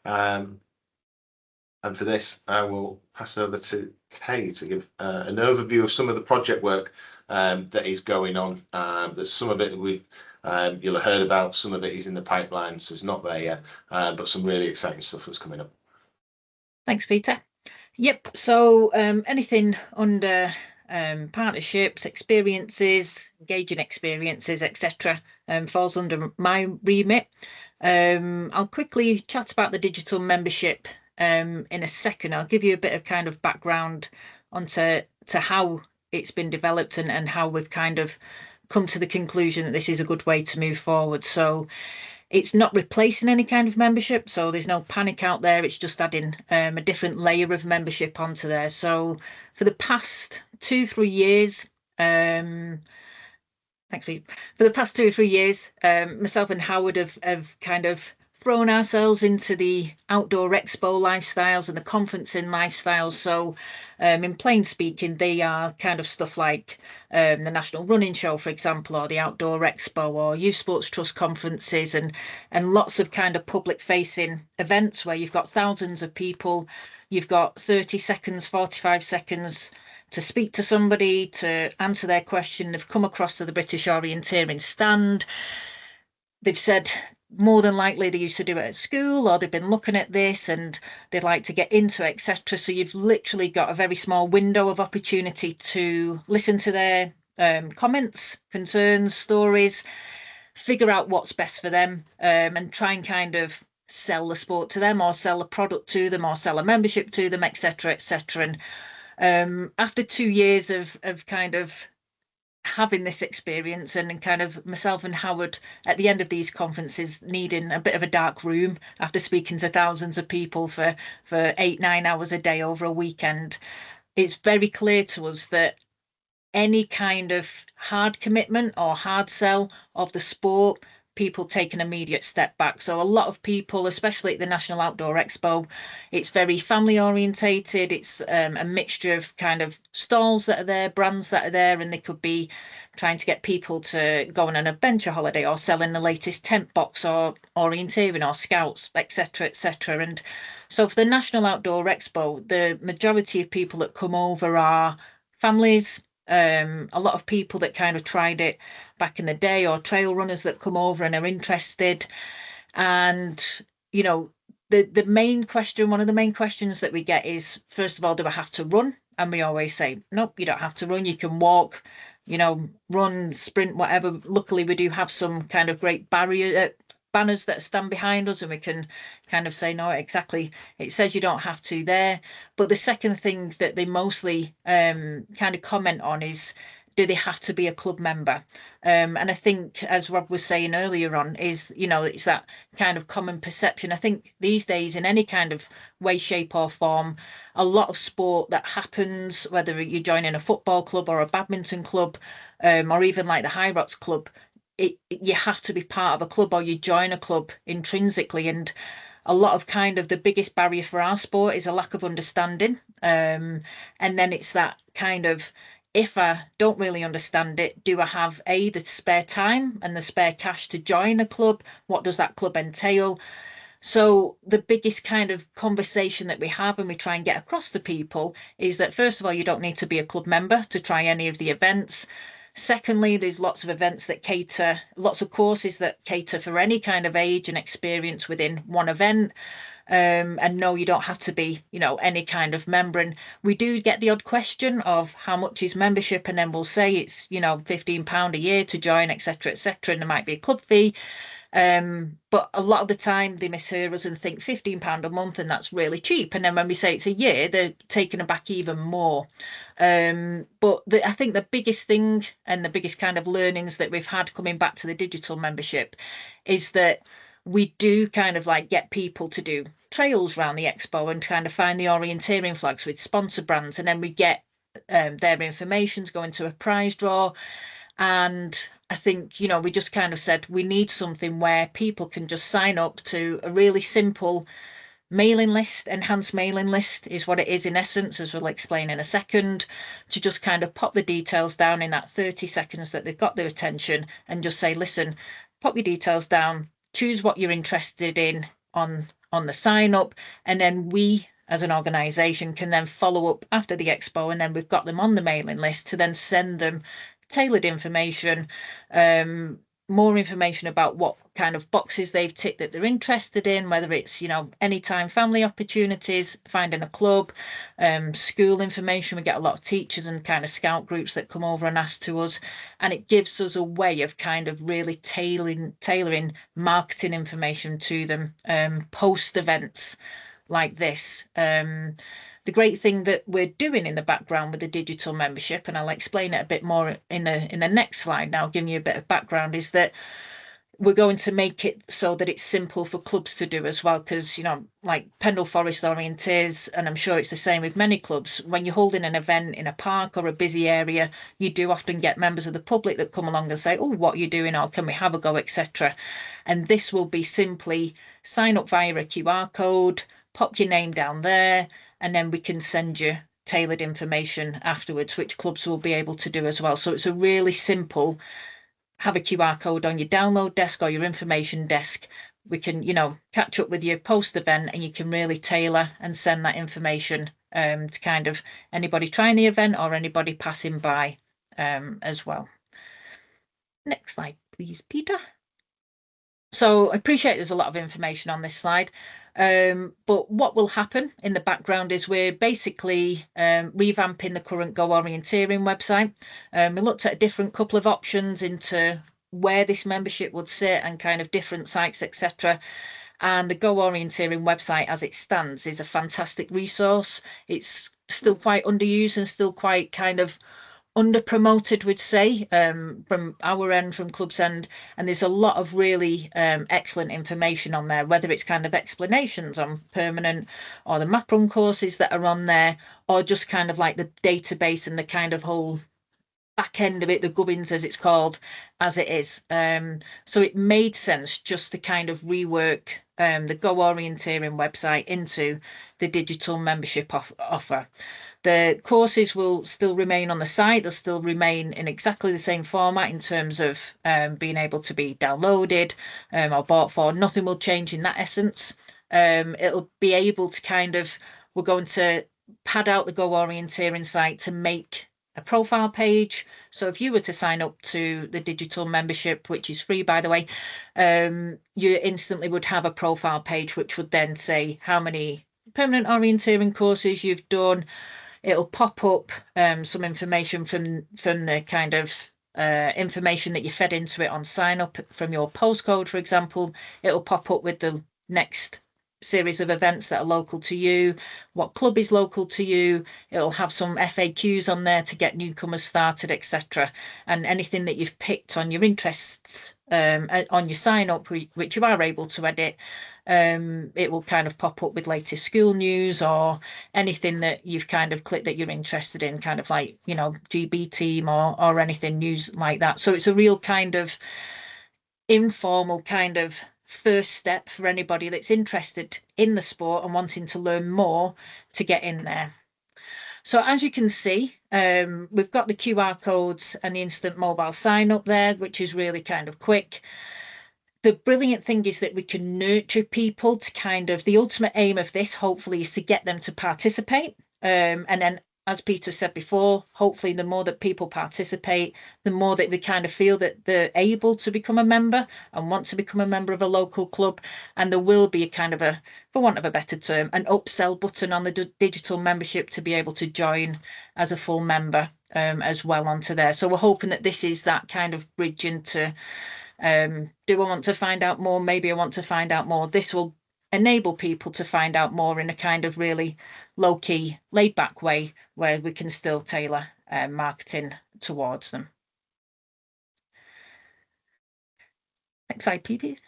And for this, I will pass over to Kay to give an overview of some of the project work that is going on. There's some of it you'll have heard about, some of it is in the pipeline, so it's not there yet, but some really exciting stuff that's coming up. Thanks, Peter. Yep, so anything under partnerships, experiences, engaging experiences, etc., falls under my remit. I'll quickly chat about the digital membership in a second. I'll give you a bit of kind of background onto how it's been developed and how we've kind of come to the conclusion that this is a good way to move forward. So it's not replacing any kind of membership, so there's no panic out there. It's just adding a different layer of membership onto there. So for the past 2-3 years, thanks, Pete. For the past 2 or 3 years, myself and Howard have kind of thrown ourselves into the outdoor expo lifestyles and the conferencing lifestyles. So in plain speaking, they are kind of stuff like the National Running Show, for example, or the Outdoor Expo, or Youth Sports Trust conferences, and lots of kind of public facing events where you've got thousands of people, you've got 30 seconds, 45 seconds to speak to somebody, to answer their question. They've come across to the British Orienteering stand. They've said more than likely they used to do it at school, or they've been looking at this and they'd like to get into it, etc. So you've literally got a very small window of opportunity to listen to their comments, concerns, stories, figure out what's best for them, and try and kind of sell the sport to them, or sell a product to them, or sell a membership to them, etc., etc. And after 2 years of kind of having this experience, and kind of myself and Howard at the end of these conferences needing a bit of a dark room after speaking to thousands of people for 8-9 hours a day over a weekend, it's very clear to us that any kind of hard commitment or hard sell of the sport, people take an immediate step back. So a lot of people, especially at the National Outdoor Expo, it's very family orientated. It's a mixture of kind of stalls that are there, brands that are there, and they could be trying to get people to go on an adventure holiday, or selling the latest tent box, or orienteering, or scouts, etc., etc. And so for the National Outdoor Expo, the majority of people that come over are families, a lot of people that kind of tried it back in the day, or trail runners that come over and are interested. And you know, the main question, one of the main questions that we get is, first of all, do I have to run? And we always say, nope, you don't have to run. You can walk, you know, run, sprint, whatever. Luckily, we do have some kind of great banners that stand behind us, and we can kind of say, no, exactly, it says you don't have to there. But the second thing that they mostly kind of comment on is, do they have to be a club member? And I think, as Rob was saying earlier on, is, you know, it's that kind of common perception. I think these days, in any kind of way, shape or form, a lot of sport that happens, whether you're joining a football club or a badminton club, or even like the High Rocks club, you have to be part of a club, or you join a club intrinsically. And a lot of kind of the biggest barrier for our sport is a lack of understanding. And then it's that kind of, if I don't really understand it, do I have the spare time and the spare cash to join a club? What does that club entail? So the biggest kind of conversation that we have, and we try and get across to people, is that first of all, you don't need to be a club member to try any of the events. Secondly, there's lots of events that cater, lots of courses that cater for any kind of age and experience within one event. And no, you don't have to be, you know, any kind of member. And we do get the odd question of how much is membership, and then we'll say it's, you know, £15 a year to join, etc., etc., and there might be a club fee. But a lot of the time they mishear us and think £15 a month, and that's really cheap. And then when we say it's a year, they're taken aback even more. But I think the biggest thing, and the biggest kind of learnings that we've had coming back to the digital membership, is that we do kind of like get people to do trails around the expo and kind of find the orienteering flags with sponsor brands, and then we get their information to go into a prize draw. And I think, you know, we just kind of said we need something where people can just sign up to a really simple mailing list. Enhanced mailing list is what it is in essence, as we'll explain in a second, to just kind of pop the details down in that 30 seconds that they've got their attention and just say, listen, pop your details down, choose what you're interested in on the sign up, and then we as an organisation can then follow up after the expo, and then we've got them on the mailing list to then send them tailored information, more information about what kind of boxes they've ticked that they're interested in, whether it's, you know, anytime family opportunities, finding a club, school information. We get a lot of teachers and kind of scout groups that come over and ask to us, and it gives us a way of kind of really tailoring marketing information to them post events like this. The great thing that we're doing in the background with the digital membership, and I'll explain it a bit more in the next slide now, giving you a bit of background, is that we're going to make it so that it's simple for clubs to do as well, because, you know, like Pendle Forest Orienteers, and I'm sure it's the same with many clubs, when you're holding an event in a park or a busy area, you do often get members of the public that come along and say, oh, what are you doing, or can we have a go, etc. And this will be simply sign up via a QR code, pop your name down there, and then we can send you tailored information afterwards, which clubs will be able to do as well. So it's a really simple, have a QR code on your download desk or your information desk. We can, you know, catch up with you post event, and you can really tailor and send that information to kind of anybody trying the event or anybody passing by as well. Next slide, please, Peter. So I appreciate there's a lot of information on this slide, but what will happen in the background is we're basically revamping the current Go Orienteering website. We looked at a different couple of options into where this membership would sit and kind of different sites, etc. And the Go Orienteering website as it stands is a fantastic resource. It's still quite underused and still quite kind of under promoted, we'd say, from our end, from club's end, and there's a lot of really excellent information on there, whether it's kind of explanations on permanent or the map run courses that are on there, or just kind of like the database and the kind of whole back end of it, the gubbins as it's called, as it is. So it made sense just to kind of rework the Go Orienteering website into the digital membership offer. The courses will still remain on the site. They'll still remain in exactly the same format in terms of being able to be downloaded or bought for. Nothing will change in that essence. It'll be able to kind of, we're going to pad out the Go Orienteering site to make a profile page. So if you were to sign up to the digital membership, which is free, by the way, you instantly would have a profile page, which would then say how many permanent orienteering courses you've done. It'll pop up some information from the kind of information that you fed into it on sign up from your postcode, for example. It'll pop up with the next series of events that are local to you, what club is local to you. It'll have some FAQs on there to get newcomers started, etc. And anything that you've picked on your interests on your sign up, which you are able to edit, it will kind of pop up with latest school news or anything that you've kind of clicked that you're interested in, kind of like, you know, GB team or anything news like that. So it's a real kind of informal kind of first step for anybody that's interested in the sport and wanting to learn more to get in there. So as you can see, we've got the QR codes and the instant mobile sign up there, which is really kind of quick. The brilliant thing is that we can nurture people to kind of, the ultimate aim of this hopefully is to get them to participate. And then, as Peter said before, hopefully the more that people participate, the more that they kind of feel that they're able to become a member and want to become a member of a local club. And there will be a kind of a, for want of a better term, an upsell button on the digital membership to be able to join as a full member as well onto there. So we're hoping that this is that kind of bridge into, do I want to find out more? Maybe I want to find out more. This will enable people to find out more in a kind of really low-key, laid-back way where we can still tailor marketing towards them. Next slide, please.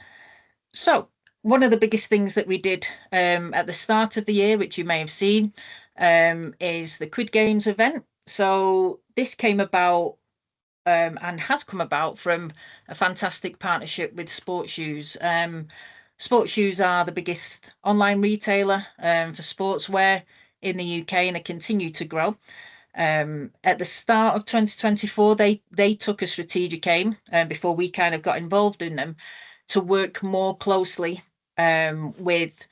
So one of the biggest things that we did at the start of the year, which you may have seen, is the Quid Games event. So this came about and has come about from a fantastic partnership with Sports Shoes. Sports Shoes are the biggest online retailer for sportswear in the UK, and they continue to grow. At the start of 2024, they took a strategic aim before we kind of got involved in them to work more closely with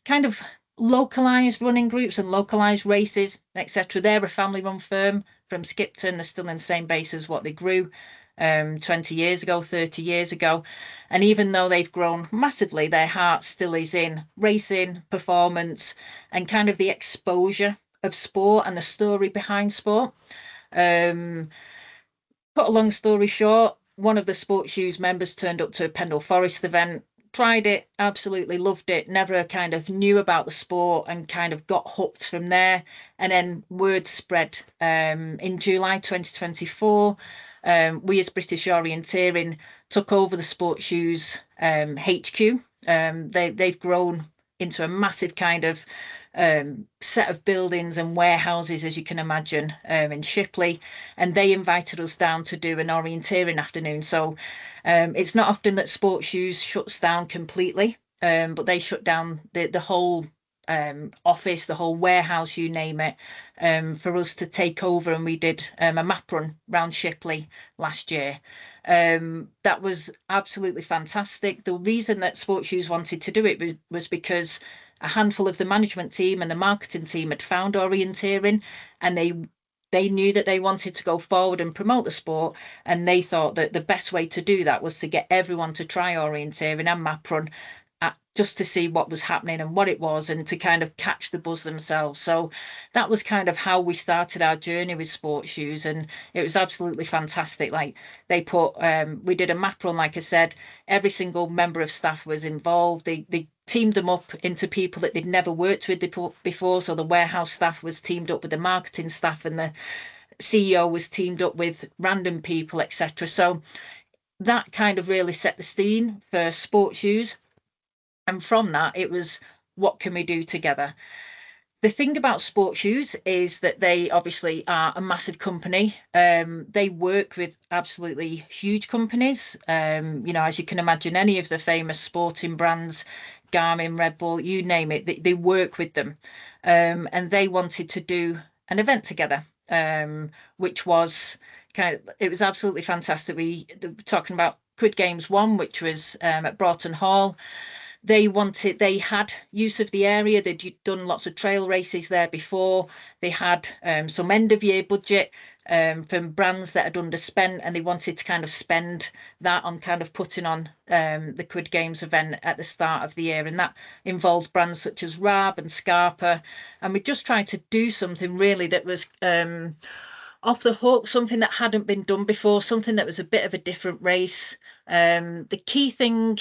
kind of localized running groups and localized races, etc. They're a family-run firm from Skipton. They're still in the same base as what they grew 20 years ago, 30 years ago. And even though they've grown massively, their heart still is in racing, performance, and kind of the exposure of sport and the story behind sport. Cut a long story short, one of the Sports Shoes members turned up to a Pendle Forest event, tried it, absolutely loved it, never kind of knew about the sport and kind of got hooked from there. And then word spread in July 2024. We as British Orienteering took over the Sports Shoes HQ. They've grown into a massive kind of set of buildings and warehouses, as you can imagine, in Shipley, and they invited us down to do an orienteering afternoon. So it's not often that Sports Shoes shuts down completely, but they shut down the whole office, the whole warehouse, you name it, for us to take over. And we did a map run round Shipley last year. That was absolutely fantastic. The reason that Sports Shoes wanted to do it was because a handful of the management team and the marketing team had found orienteering, and they knew that they wanted to go forward and promote the sport, and they thought that the best way to do that was to get everyone to try orienteering and map run just to see what was happening and what it was, and to kind of catch the buzz themselves. So that was kind of how we started our journey with Sports Shoes, and it was absolutely fantastic. Like they put, we did a map run, like I said, every single member of staff was involved. They teamed them up into people that they'd never worked with before. So the warehouse staff was teamed up with the marketing staff, and the CEO was teamed up with random people, etc. So that kind of really set the scene for Sports Shoes. And from that, it was, what can we do together? The thing about Sports Shoes is that they obviously are a massive company. They work with absolutely huge companies. As you can imagine, any of the famous sporting brands, Garmin, Red Bull, you name it, they work with them. And they wanted to do an event together, which was it was absolutely fantastic. We were talking about Quid Games 1, which was at Broughton Hall. They had use of the area. They'd done lots of trail races there before. They had some end of year budget from brands that had underspent, and they wanted to kind of spend that on kind of putting on the Quid Games event at the start of the year. And that involved brands such as Rab and Scarpa. And we just tried to do something really that was off the hook, something that hadn't been done before, something that was a bit of a different race. The key thing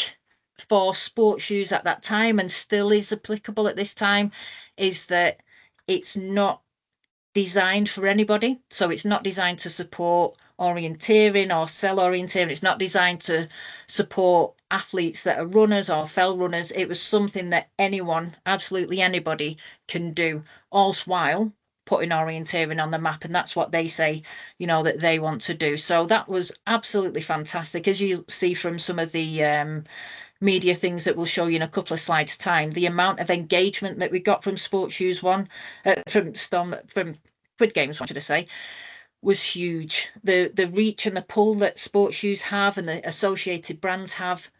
for Sports Shoes at that time, and still is applicable at this time, is that it's not designed for anybody. So it's not designed to support orienteering or sell orienteering. It's not designed to support athletes that are runners or fell runners. It was something that anyone, absolutely anybody, can do, all while putting orienteering on the map. And that's what they say, that they want to do. So that was absolutely fantastic. As you see from some of the media things that we'll show you in a couple of slides time, the amount of engagement that we got from Sports Shoes from Quid Games 1, should I say, was huge. The reach and the pull that Sports Shoes have and the associated brands have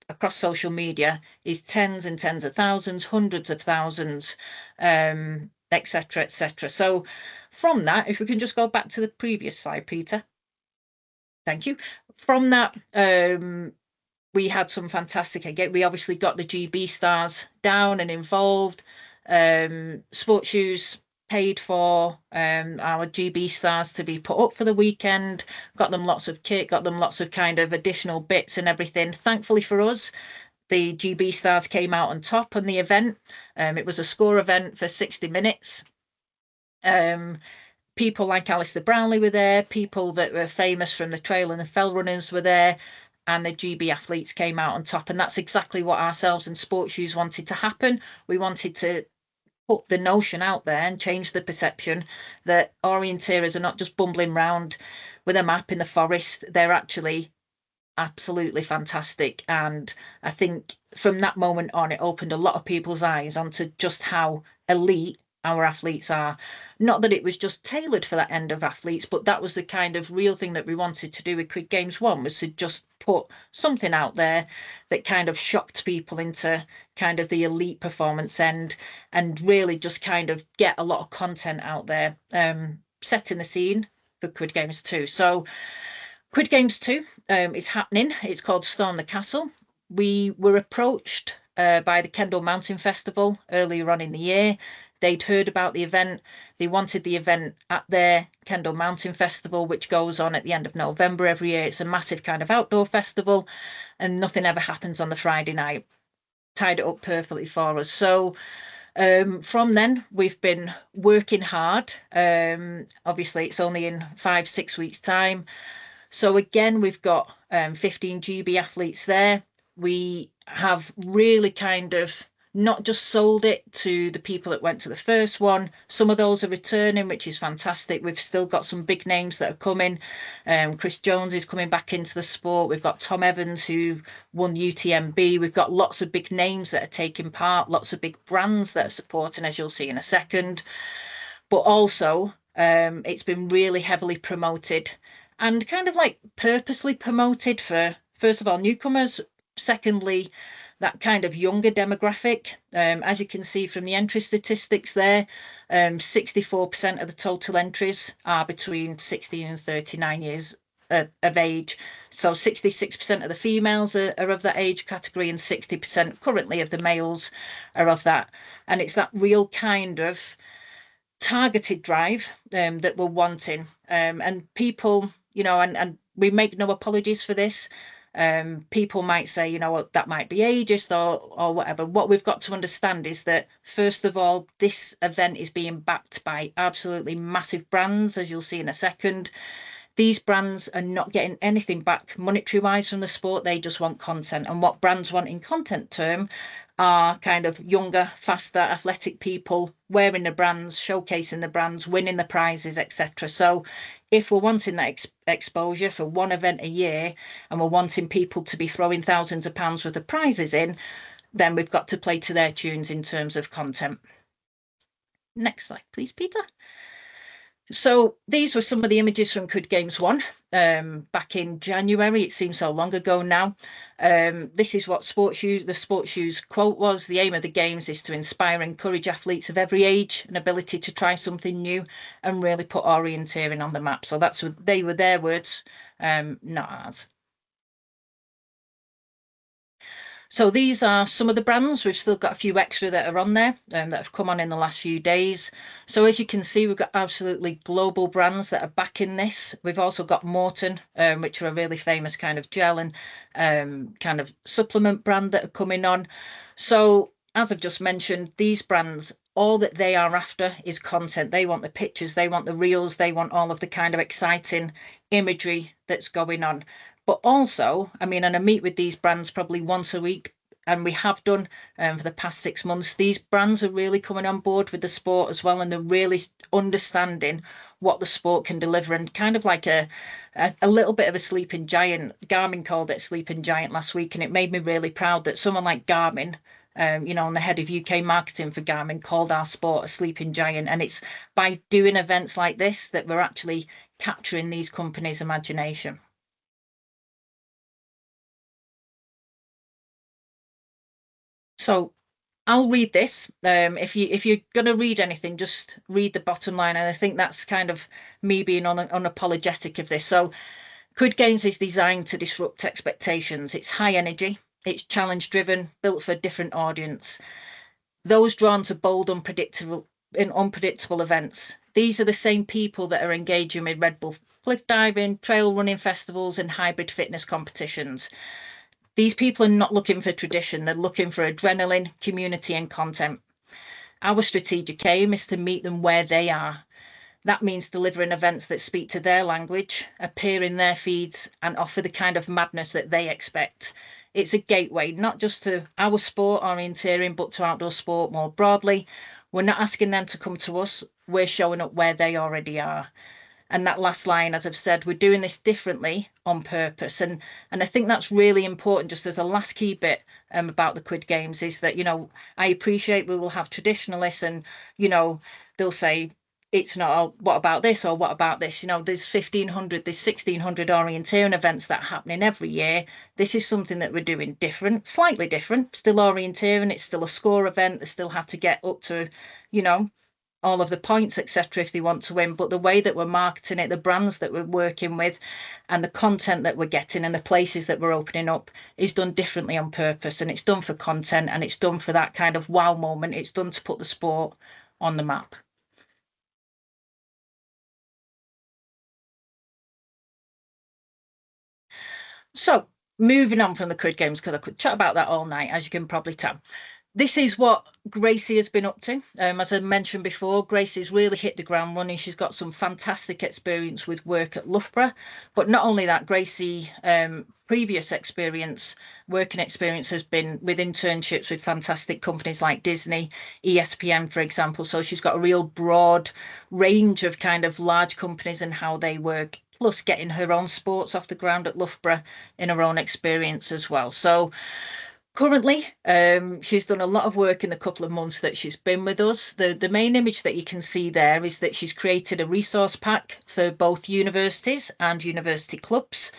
across social media is tens and tens of thousands, hundreds of thousands, etc., etc. So from that, if we can just go back to the previous slide, Peter. Thank you. From that, we had some fantastic, we obviously got the GB stars down and involved. Sports Shoes paid for our GB stars to be put up for the weekend, got them lots of kit, got them lots of kind of additional bits and everything. Thankfully for us, the GB stars came out on top on the event. It was a score event for 60 minutes. People like Alistair Brownlee were there, people that were famous from the trail and the fell runners were there. and the GB athletes came out on top. And that's exactly what ourselves and Sports Shoes wanted to happen. We wanted to put the notion out there and change the perception that orienteers are not just bumbling around with a map in the forest. They're actually absolutely fantastic. And I think from that moment on, it opened a lot of people's eyes onto just how elite our athletes are. Not that it was just tailored for that end of athletes, but that was the kind of real thing that we wanted to do with Quid Games 1, was to just put something out there that kind of shocked people into kind of the elite performance end, and really just kind of get a lot of content out there, setting the scene for Quid Games 2. So Quid Games 2 is happening. It's called Storm the Castle. We were approached by the Kendal Mountain Festival earlier on in the year. They'd heard about the event. They wanted the event at their Kendal Mountain Festival, which goes on at the end of November every year. It's a massive kind of outdoor festival, and nothing ever happens on the Friday night. Tied it up perfectly for us. So from then, we've been working hard. Obviously, it's only in 5-6 weeks' time. So again, we've got 15 GB athletes there. We have really kind of not just sold it to the people that went to the first one. Some of those are returning, which is fantastic. We've still got some big names that are coming. Chris Jones is coming back into the sport. We've got Tom Evans, who won UTMB. We've got lots of big names that are taking part, lots of big brands that are supporting, as you'll see in a second. But also, it's been really heavily promoted and kind of like purposely promoted for, first of all, newcomers. Secondly, that kind of younger demographic. As you can see from the entry statistics there, 64% of the total entries are between 16 and 39 years of age. So 66% of the females are of that age category, and 60% currently of the males are of that. And it's that real kind of targeted drive that we're wanting. And people, you know, and we make no apologies for this. People might say, you know, that might be ageist or whatever. What we've got to understand is that, first of all, this event is being backed by absolutely massive brands, as you'll see in a second. These brands are not getting anything back monetary wise from the sport. They just want content. And what brands want in content term are kind of younger, faster, athletic people wearing the brands, showcasing the brands, winning the prizes, etc. So if we're wanting that exposure for one event a year, and we're wanting people to be throwing thousands of pounds worth of prizes in, then we've got to play to their tunes in terms of content. Next slide, please, Peter. So these were some of the images from Quid Games 1 back in January. It seems so long ago now. This is what the Sports Shoes quote was: "The aim of the games is to inspire and encourage athletes of every age and ability to try something new and really put orienteering on the map." So that's what they were, their words, not ours. So these are some of the brands. We've still got a few extra that are on there that have come on in the last few days. So as you can see, we've got absolutely global brands that are backing this. We've also got Morton, which are a really famous kind of gel and kind of supplement brand that are coming on. So as I've just mentioned, these brands, all that they are after is content. They want the pictures, they want the reels, they want all of the kind of exciting imagery that's going on. But also, I mean, and I meet with these brands probably once a week, and we have done for the past 6 months. These brands are really coming on board with the sport as well, and they're really understanding what the sport can deliver, and kind of like a little bit of a sleeping giant. Garmin called it a sleeping giant last week, and it made me really proud that someone like Garmin, you know, and the head of UK marketing for Garmin, called our sport a sleeping giant. And it's by doing events like this that we're actually capturing these companies' imagination. So I'll read this. If you're going to read anything, just read the bottom line. And I think that's kind of me being unapologetic of this. So Quid Games is designed to disrupt expectations. It's high energy, it's challenge driven, built for a different audience. Those drawn to bold, unpredictable events. These are the same people that are engaging with Red Bull cliff diving, trail running festivals, and hybrid fitness competitions. These people are not looking for tradition. They're looking for adrenaline, community, and content. Our strategic aim is to meet them where they are. That means delivering events that speak to their language, appear in their feeds, and offer the kind of madness that they expect. It's a gateway, not just to our sport, orienteering, but to outdoor sport more broadly. We're not asking them to come to us, we're showing up where they already are. And that last line, as I've said, we're doing this differently on purpose. And I think that's really important, just as a last key bit about the Quid Games, is that, I appreciate we will have traditionalists and, they'll say, it's not, what about this or what about this? There's 1,500, there's 1,600 orienteering events that are happening every year. This is something that we're doing different, slightly different, still orienteering. It's still a score event. They still have to get up to, all of the points, etc., if they want to win. But the way that we're marketing it, the brands that we're working with, and the content that we're getting and the places that we're opening up is done differently on purpose. And it's done for content, and it's done for that kind of wow moment. It's done to put the sport on the map. So moving on from the Quid Games, because I could chat about that all night, as you can probably tell. This is what Gracie has been up to. As I mentioned before, Gracie's really hit the ground running. She's got some fantastic experience with work at Loughborough. But not only that, Gracie, previous working experience has been with internships with fantastic companies like Disney, ESPN, for example. So she's got a real broad range of kind of large companies and how they work, plus getting her own sports off the ground at Loughborough in her own experience as well. So currently, she's done a lot of work in the couple of months that she's been with us. The main image that you can see there is that she's created a resource pack for both universities and university clubs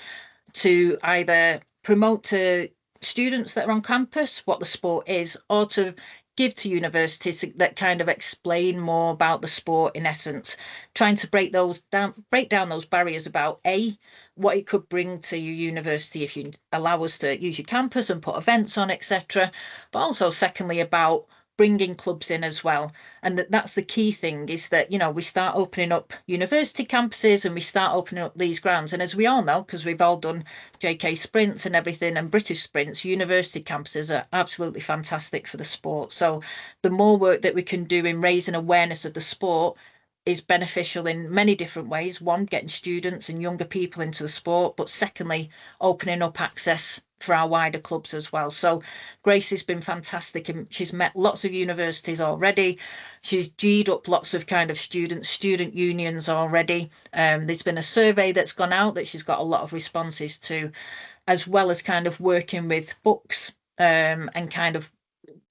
to either promote to students that are on campus what the sport is, or to give to universities that kind of explain more about the sport, in essence, trying to break down those barriers about what it could bring to your university if you allow us to use your campus and put events on, etc. But also, secondly, about bringing clubs in as well. And that's the key thing, is that, we start opening up university campuses and we start opening up these grounds. And as we all know, because we've all done JK sprints and everything and British sprints, university campuses are absolutely fantastic for the sport. So the more work that we can do in raising awareness of the sport is beneficial in many different ways. One, getting students and younger people into the sport, but secondly, opening up access for our wider clubs as well. So Gracie's been fantastic, and she's met lots of universities already. She's G'd up lots of kind of student unions already. There's been a survey that's gone out that she's got a lot of responses to, as well as kind of working with books and kind of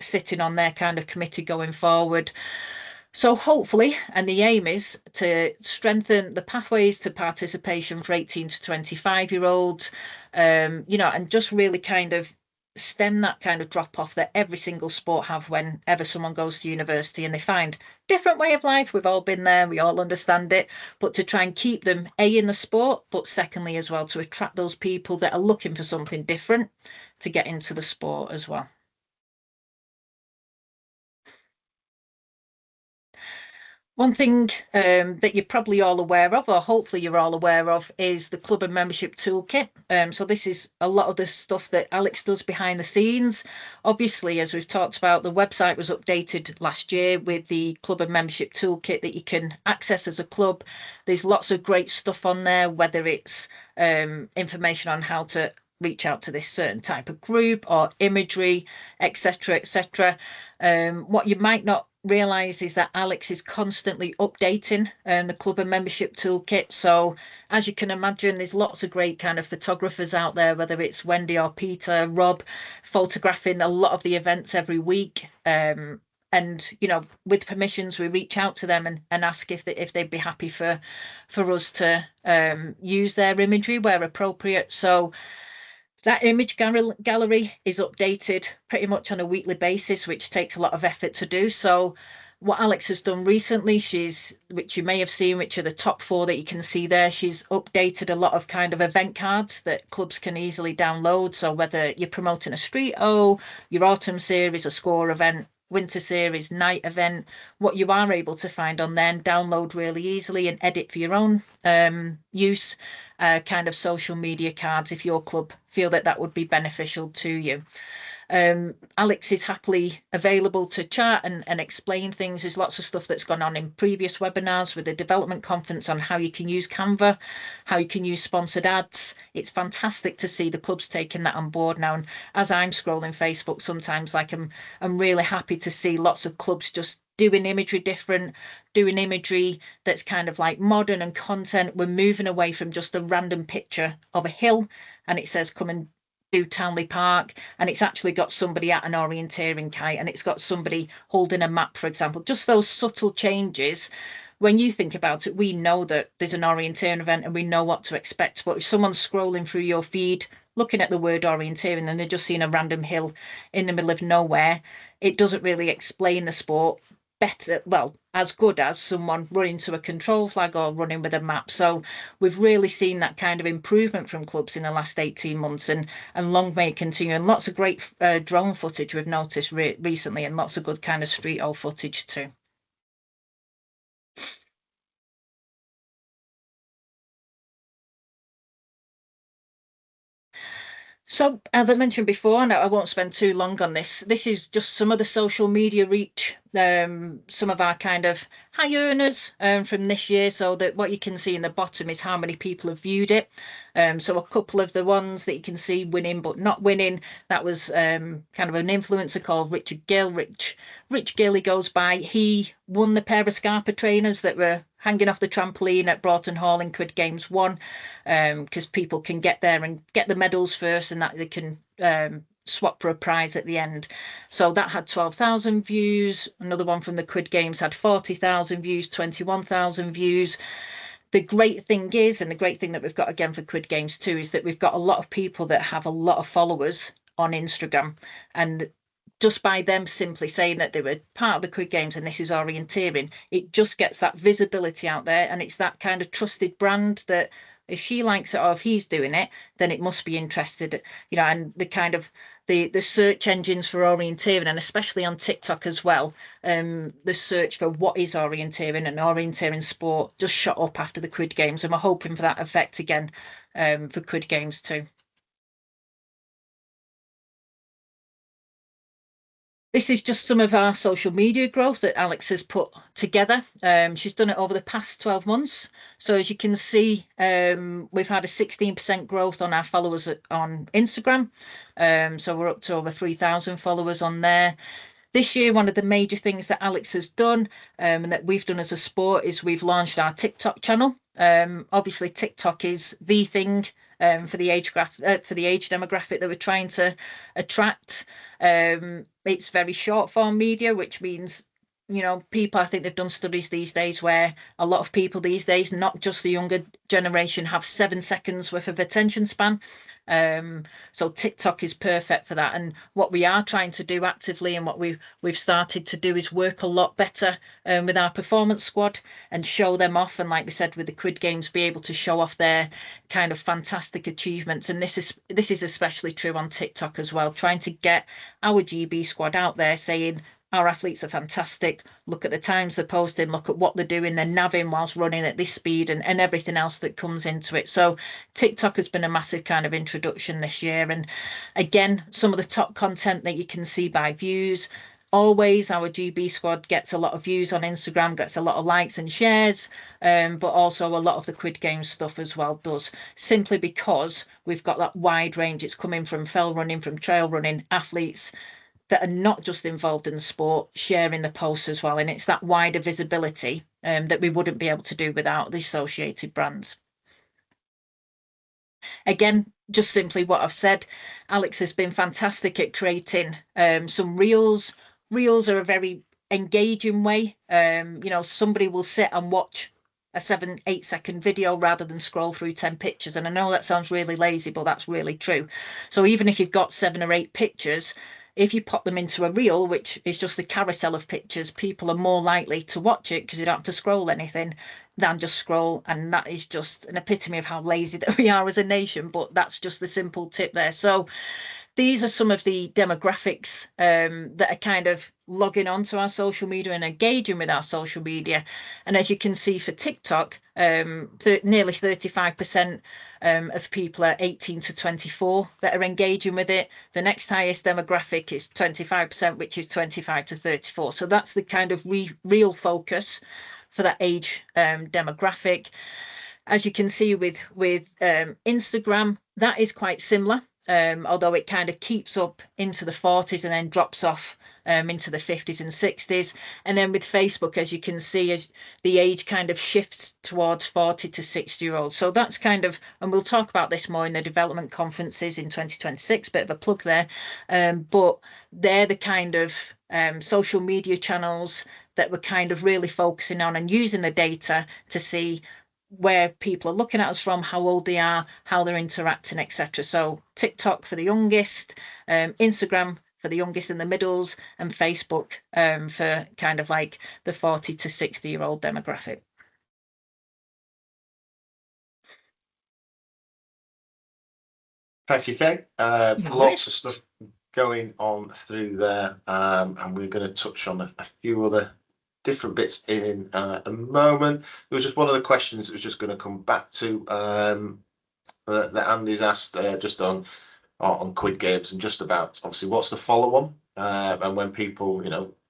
sitting on their kind of committee going forward. So hopefully, and the aim is to strengthen the pathways to participation for 18 to 25-year-olds, and just really kind of stem that kind of drop off that every single sport have whenever someone goes to university and they find different way of life. We've all been there, we all understand it, but to try and keep them in the sport, but secondly as well to attract those people that are looking for something different to get into the sport as well. One thing that you're probably all aware of, or hopefully you're all aware of, is the club and membership toolkit. So this is a lot of the stuff that Alex does behind the scenes. Obviously, as we've talked about, the website was updated last year with the club and membership toolkit that you can access as a club. There's lots of great stuff on there, whether it's information on how to reach out to this certain type of group or imagery, etc., etc. What you might not realize is that Alex is constantly updating the club and membership toolkit. So as you can imagine, there's lots of great kind of photographers out there, whether it's Wendy or Peter, Rob, photographing a lot of the events every week. And with permissions, we reach out to them and ask if they'd be happy for us to use their imagery where appropriate. So that image gallery is updated pretty much on a weekly basis, which takes a lot of effort to do. So what Alex has done recently, which you may have seen, which are the top 4 that you can see there, she's updated a lot of kind of event cards that clubs can easily download. So whether you're promoting a street your autumn series, a score event, winter series, night event, what you are able to find on there and download really easily and edit for your own use, kind of social media cards if your club feel that would be beneficial to you. Alex is happily available to chat and explain things. There's lots of stuff that's gone on in previous webinars with the development conference on how you can use Canva, how you can use sponsored ads. It's fantastic to see the clubs taking that on board now. And as I'm scrolling Facebook sometimes, like I'm really happy to see lots of clubs just doing imagery different, doing imagery that's kind of like modern and content. We're moving away from just a random picture of a hill and it says come and do Townley Park, and it's actually got somebody at an orienteering kite, and it's got somebody holding a map, for example. Just those subtle changes. When you think about it, we know that there's an orienteering event and we know what to expect. But if someone's scrolling through your feed, looking at the word orienteering, and they're just seeing a random hill in the middle of nowhere, it doesn't really explain the sport better, well, as good as someone running to a control flag or running with a map. So we've really seen that kind of improvement from clubs in the last 18 months, and long may it continue. And lots of great drone footage we've noticed recently, and lots of good kind of street hole footage too. So, as I mentioned before, and I won't spend too long on this, this is just some of the social media reach, some of our kind of high earners from this year. So that what you can see in the bottom is how many people have viewed it. So a couple of the ones that you can see winning but not winning, that was kind of an influencer called Richard Gill. Rich Gill, he goes by. He won the pair of Scarpa trainers that were hanging off the trampoline at Broughton Hall in Quid Games 1, because people can get there and get the medals first, and that they can swap for a prize at the end. So that had 12,000 views. Another one from the Quid Games had 40,000 views, 21,000 views. The great thing is, and the great thing that we've got again for Quid Games 2, is that we've got a lot of people that have a lot of followers on Instagram, and just by them simply saying that they were part of the Quid Games and this is orienteering, it just gets that visibility out there, and it's that kind of trusted brand that if she likes it or if he's doing it, then it must be interested, you know. And the kind of the search engines for orienteering, and especially on TikTok as well, the search for what is orienteering and orienteering sport just shot up after the Quid Games, and we're hoping for that effect again for Quid Games too. This is just some of our social media growth that Alex has put together. She's done it over the past 12 months. So as you can see, we've had a 16% growth on our followers on Instagram. So we're up to over 3,000 followers on there. This year, one of the major things that Alex has done and that we've done as a sport is we've launched our TikTok channel. Obviously, TikTok is the thing for the age demographic that we're trying to attract. It's very short form media, which means, you know, people, I think they've done studies these days where a lot of people these days, not just the younger generation, have 7 seconds worth of attention span. So TikTok is perfect for that. And what we are trying to do actively, and what we've started to do, is work a lot better with our performance squad and show them off. And like we said with the Quid Games, be able to show off their kind of fantastic achievements. And this is especially true on TikTok as well, trying to get our GB squad out there saying, our athletes are fantastic. Look at the times they're posting, look at what they're doing. They're navving whilst running at this speed, and everything else that comes into it. So TikTok has been a massive kind of introduction this year. And again, some of the top content that you can see by views. Always our GB squad gets a lot of views on Instagram, gets a lot of likes and shares, but also a lot of the Quid Games stuff as well does, simply because we've got that wide range. It's coming from fell running, from trail running, athletes that are not just involved in the sport, sharing the posts as well. And it's that wider visibility that we wouldn't be able to do without the associated brands. Again, just simply what I've said, Alex has been fantastic at creating some reels. Reels are a very engaging way. You know, somebody will sit and watch a 7-8 second video rather than scroll through 10 pictures. And I know that sounds really lazy, but that's really true. So even if you've got 7 or 8 pictures, if you pop them into a reel, which is just a carousel of pictures, people are more likely to watch it because you don't have to scroll anything than just scroll. And that is just an epitome of how lazy that we are as a nation. But that's just the simple tip there. So these are some of the demographics that are kind of logging onto our social media and engaging with our social media. And as you can see for TikTok, nearly 35% of people are 18 to 24 that are engaging with it. The next highest demographic is 25%, which is 25 to 34. So that's the kind of real focus for that age demographic. As you can see with Instagram, that is quite similar, although it kind of keeps up into the 40s and then drops off into the 50s and 60s. And then with Facebook, as you can see, as the age kind of shifts towards 40 to 60-year-olds. So that's kind of, and we'll talk about this more in the development conferences in 2026, bit of a plug there. But they're the kind of social media channels that we're kind of really focusing on and using the data to see where people are looking at us from, how old they are, how they're interacting, etc. So TikTok for the youngest, Instagram for the youngest and the middles, and Facebook for kind of like the 40 to 60-year-old demographic. Thank you, Kate. Lots of stuff going on through there, and we're going to touch on a few other different bits in a moment. There was just one of the questions that was just going to come back to that Andy's asked just on Quid Games, and just about obviously what's the follow-on, and when people,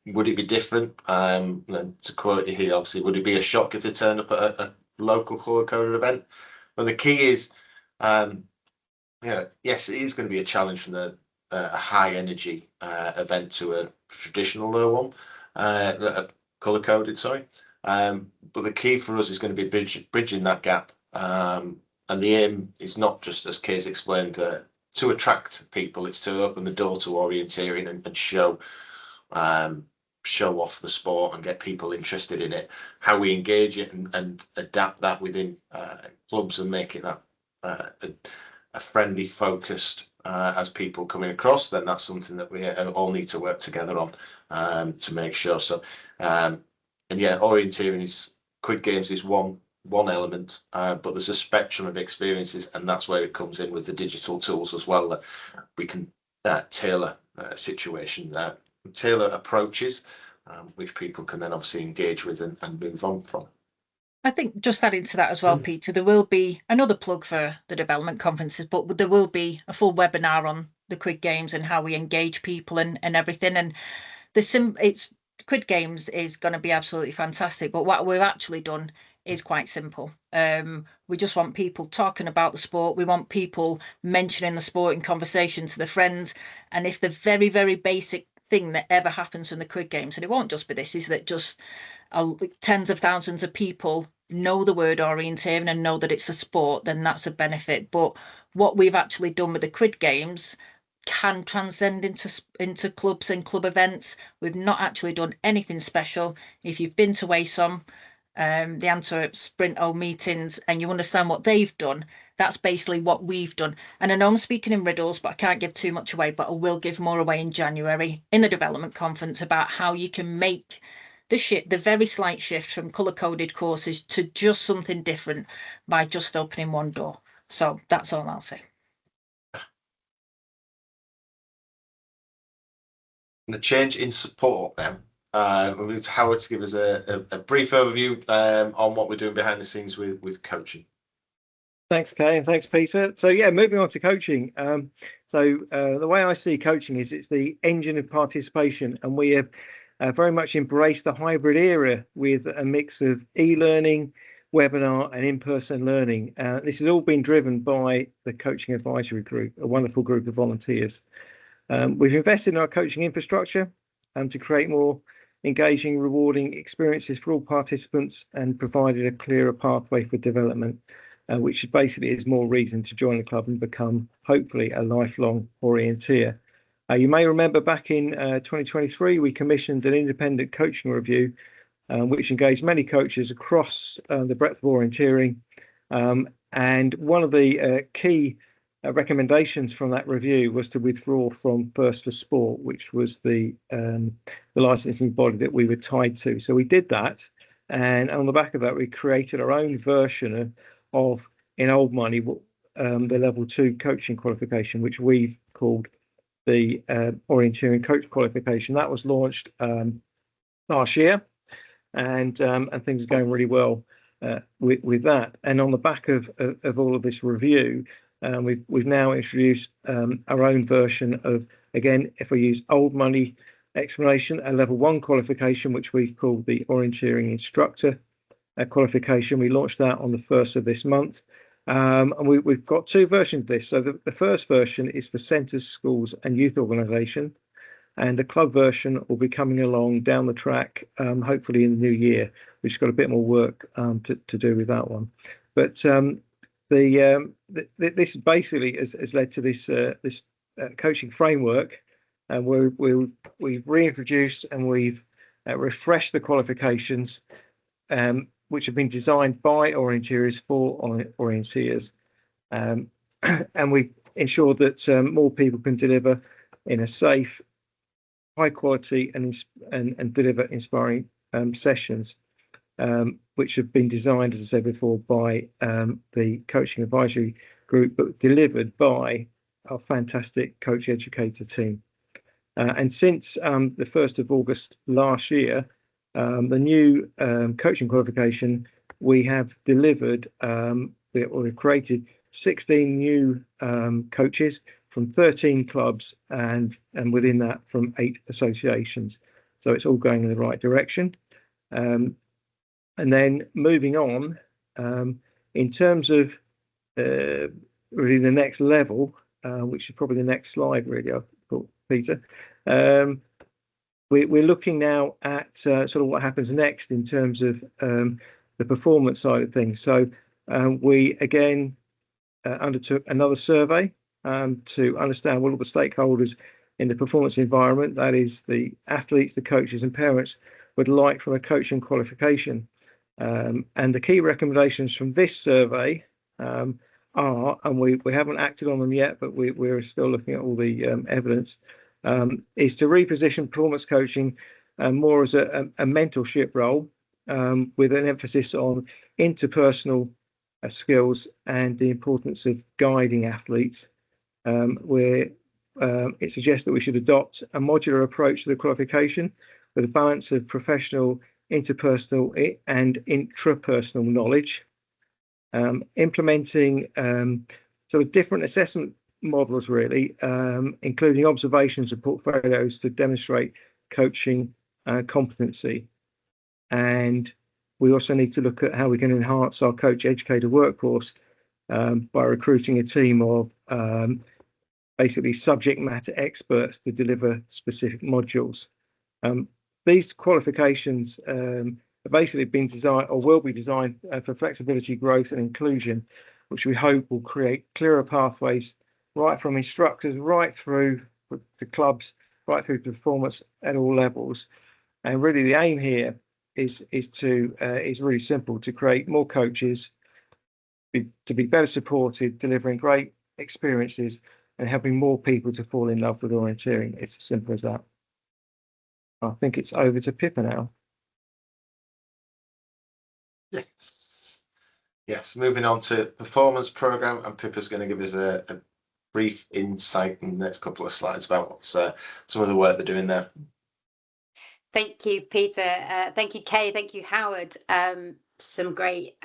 would it be different? To quote you here, obviously, would it be a shock if they turned up at a local colour-coded event? Well, the key is, yes, it is going to be a challenge from a high-energy event to a traditional low one, colour-coded, sorry. But the key for us is going to be bridging that gap. And the aim is not just, as Kay's explained, to attract people, it's to open the door to orienteering and show off the sport and get people interested in it. How we engage it and adapt that within clubs and make it that a friendly, focused as people coming across, then that's something that we all need to work together on to make sure. So, and yeah, orienteering Quid Games is one element, but there's a spectrum of experiences, and that's where it comes in with the digital tools as well, that we can tailor a situation, tailor approaches, which people can then obviously engage with and move on from. I think just adding to that as well, Peter, there will be another plug for the development conferences, but there will be a full webinar on the Quid Games and how we engage people and everything. And Quid Games is going to be absolutely fantastic, but what we've actually done is quite simple. We just want people talking about the sport. We want people mentioning the sport in conversation to their friends. And if the very, very basic thing that ever happens in the Quid Games, and it won't just be this, is that just tens of thousands of people know the word orienteering and know that it's a sport, then that's a benefit. But what we've actually done with the Quid Games can transcend into clubs and club events. We've not actually done anything special. If you've been to WASOM, the Antwerp Sprint O meetings, and you understand what they've done, that's basically what we've done. And I know I'm speaking in riddles, but I can't give too much away, but I will give more away in January in the development conference about how you can make the very slight shift from colour-coded courses to just something different by just opening one door. So that's all I'll say. The change in support now. We'll move to Howard to give us a brief overview on what we're doing behind the scenes with coaching. Thanks, Kay, and thanks, Peter. So yeah, moving on to coaching. The way I see coaching is it's the engine of participation, and we have very much embraced the hybrid era with a mix of e-learning, webinar and in-person learning. This has all been driven by the Coaching Advisory Group, a wonderful group of volunteers. We've invested in our coaching infrastructure to create more engaging, rewarding experiences for all participants, and provided a clearer pathway for development, which basically is more reason to join the club and become, hopefully, a lifelong orienteer. You may remember back in 2023, we commissioned an independent coaching review, which engaged many coaches across the breadth of orienteering. And one of the key recommendations from that review was to withdraw from First for Sport, which was the licensing body that we were tied to. So we did that, and on the back of that, we created our own version of in old money, the level 2 coaching qualification, which we've called the orienteering coach qualification. That was launched last year, and things are going really well with that. And on the back of all of this review, we've now introduced our own version of, again, if we use old money explanation, a level 1 qualification, which we've called the Orienteering Instructor qualification. We launched that on the 1st of this month. And we've got 2 versions of this. So the first version is for centres, schools and youth organisation. And the club version will be coming along down the track, hopefully in the new year. We've just got a bit more work to do with that one. But this basically has led to this coaching framework, where we've reintroduced and we've refreshed the qualifications, which have been designed by orienteers for orienteers, and we've ensured that more people can deliver in a safe, high quality and deliver inspiring sessions, which have been designed, as I said before, by the coaching advisory group, but delivered by our fantastic coach educator team. And since the 1st of August last year, the new coaching qualification, we have delivered, we've created 16 new coaches from 13 clubs and within that from 8 associations. So it's all going in the right direction. And then moving on, in terms of really the next level, which is probably the next slide, really, I thought, Peter. We're looking now at sort of what happens next in terms of the performance side of things. So we again undertook another survey to understand what all the stakeholders in the performance environment, that is the athletes, the coaches and parents, would like from a coaching qualification. And the key recommendations from this survey are, and we haven't acted on them yet, but we're still looking at all the evidence, is to reposition performance coaching more as a mentorship role, with an emphasis on interpersonal skills and the importance of guiding athletes, where it suggests that we should adopt a modular approach to the qualification with a balance of professional, interpersonal and intrapersonal knowledge, implementing sort of different assessment models, really, including observations and portfolios to demonstrate coaching competency. And we also need to look at how we can enhance our coach educator workforce by recruiting a team of basically subject matter experts to deliver specific modules. These qualifications have basically been designed, or will be designed, for flexibility, growth and inclusion, which we hope will create clearer pathways right from instructors right through to clubs, right through to performance at all levels. And really the aim here is really simple: to create more coaches, to be better supported, delivering great experiences and helping more people to fall in love with orienteering. It's as simple as that. I think it's over to Pippa now. Yes, moving on to performance program, and Pippa's going to give us a brief insight in the next couple of slides about what's some of the work they're doing there. Thank you, Peter. Thank you, Kay. Thank you, Howard. Some great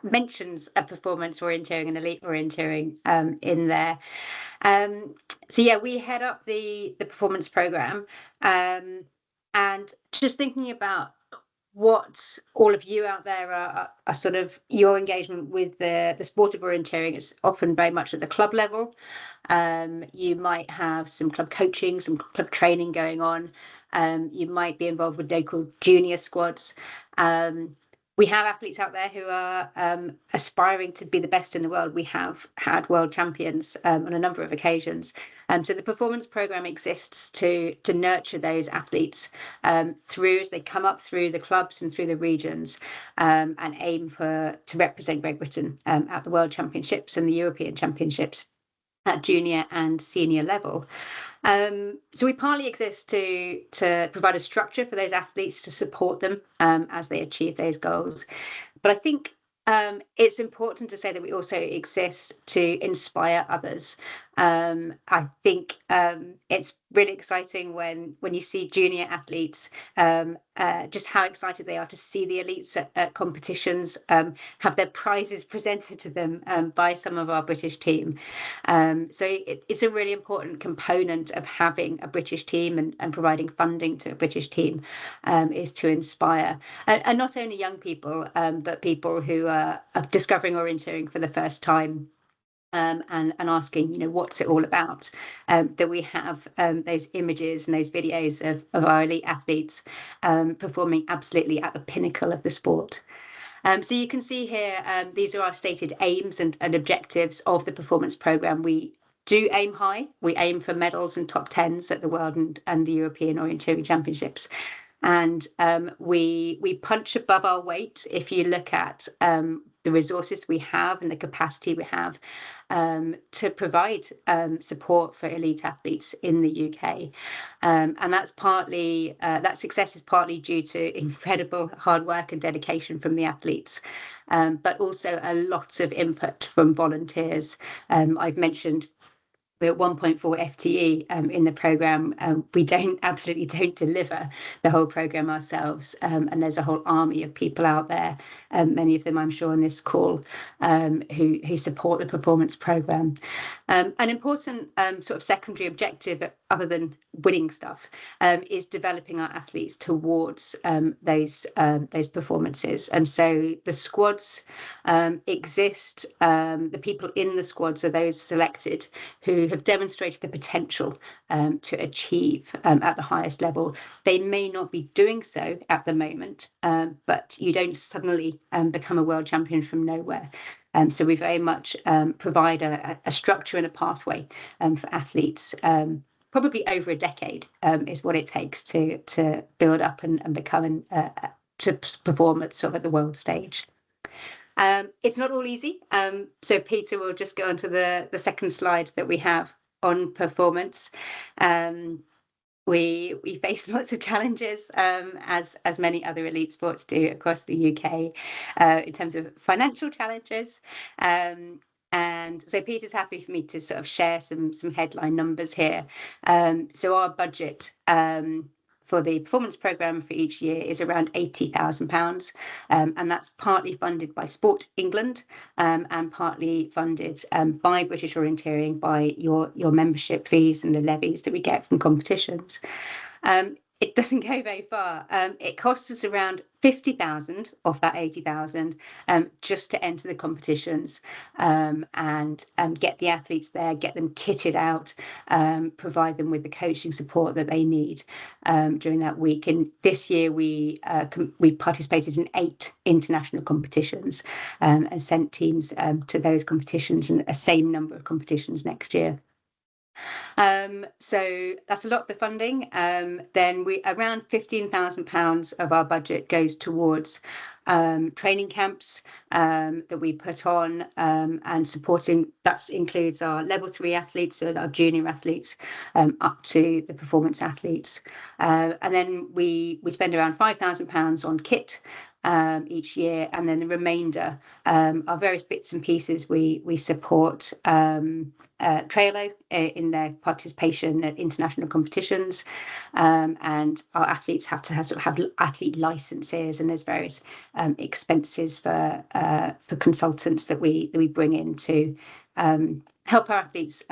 mentions of performance orienteering and elite orienteering in there. So yeah, we head up the performance program, and just thinking about what all of you out there are sort of your engagement with the sport of orienteering is often very much at the club level. You might have some club coaching, some club training going on. You might be involved with local junior squads. We have athletes out there who are aspiring to be the best in the world. We have had world champions on a number of occasions. So the performance program exists to nurture those athletes through, as they come up through the clubs and through the regions, and aim to represent Great Britain at the World Championships and the European Championships at junior and senior level. So we partly exist to provide a structure for those athletes to support them as they achieve those goals. But I think it's important to say that we also exist to inspire others. I think it's really exciting when you see junior athletes, just how excited they are to see the elites at competitions, have their prizes presented to them by some of our British team. So it's a really important component of having a British team and providing funding to a British team, is to inspire, and not only young people, but people who are discovering orienteering for the first time. And asking, what's it all about? That we have those images and those videos of our elite athletes performing absolutely at the pinnacle of the sport. So you can see here, these are our stated aims and objectives of the performance programme. We do aim high. We aim for medals and top 10s at the World and the European Orienteering Championships. And we punch above our weight if you look at the resources we have and the capacity we have to provide support for elite athletes in the UK. And that's partly, that success is partly due to incredible hard work and dedication from the athletes, but also a lot of input from volunteers. I've mentioned we're at 1.4 FTE in the programme. We absolutely don't deliver the whole programme ourselves. And there's a whole army of people out there, many of them I'm sure on this call, who support the performance programme. An important sort of secondary objective, other than winning stuff, is developing our athletes towards those performances. And so the squads exist. The people in the squads are those selected who have demonstrated the potential to achieve at the highest level. They may not be doing so at the moment, but you don't suddenly become a world champion from nowhere. So we very much provide a structure and a pathway for athletes. Probably over a decade is what it takes to build up and become to perform at the world stage. It's not all easy. So Peter will just go on to the second slide that we have on performance. We face lots of challenges, as many other elite sports do across the UK, in terms of financial challenges. And so Peter's happy for me to sort of share some headline numbers here. So our budget for the performance programme for each year is around £80,000, and that's partly funded by Sport England and partly funded by British Orienteering, by your membership fees and the levies that we get from competitions. It doesn't go very far. It costs us around 50,000 of that 80,000 just to enter the competitions and get the athletes there, get them kitted out, provide them with the coaching support that they need during that week. And this year we participated in 8 international competitions and sent teams to those competitions, and a same number of competitions next year. So that's a lot of the funding. Then around £15,000 of our budget goes towards training camps that we put on and supporting. That includes our level 3 athletes, so our junior athletes, up to the performance athletes. And then we spend around £5,000 on kit each year, and then the remainder are various bits and pieces. We support Trailer in their participation at international competitions, and our athletes have to have athlete licenses, and there's various expenses for consultants that we bring in to help our athletes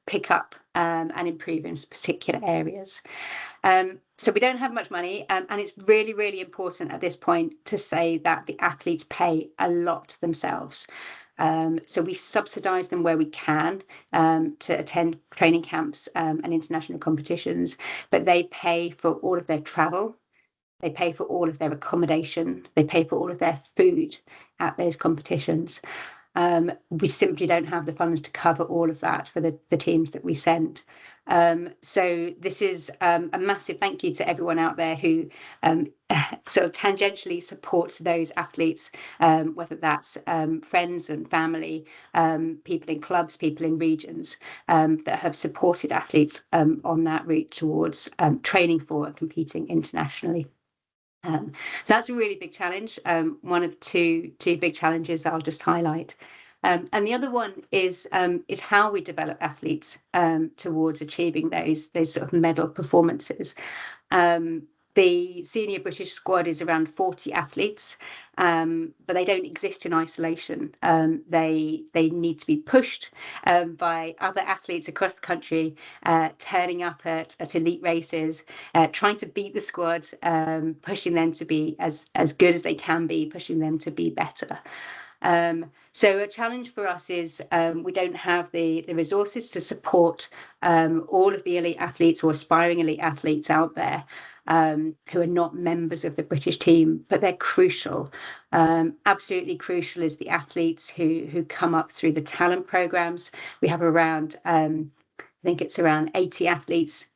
pick up and improve in particular areas. So we don't have much money, and it's really, really important at this point to say that the athletes pay a lot themselves. So we subsidise them where we can to attend training camps and international competitions, but they pay for all of their travel, they pay for all of their accommodation, they pay for all of their food at those competitions. We simply don't have the funds to cover all of that for the teams that we send. So this is a massive thank you to everyone out there who sort of tangentially supports those athletes, whether that's friends and family, people in clubs, people in regions that have supported athletes on that route towards training for and competing internationally. So that's a really big challenge. One of two big challenges I'll just highlight. And the other one is how we develop athletes towards achieving those sort of medal performances. The senior British squad is around 40 athletes, but they don't exist in isolation. They need to be pushed by other athletes across the country, turning up at elite races, trying to beat the squad, pushing them to be as good as they can be, pushing them to be better. So a challenge for us is we don't have the resources to support all of the elite athletes or aspiring elite athletes out there who are not members of the British team, but they're crucial. Absolutely crucial is the athletes who come up through the talent programs. We have around I think it's around 80 athletes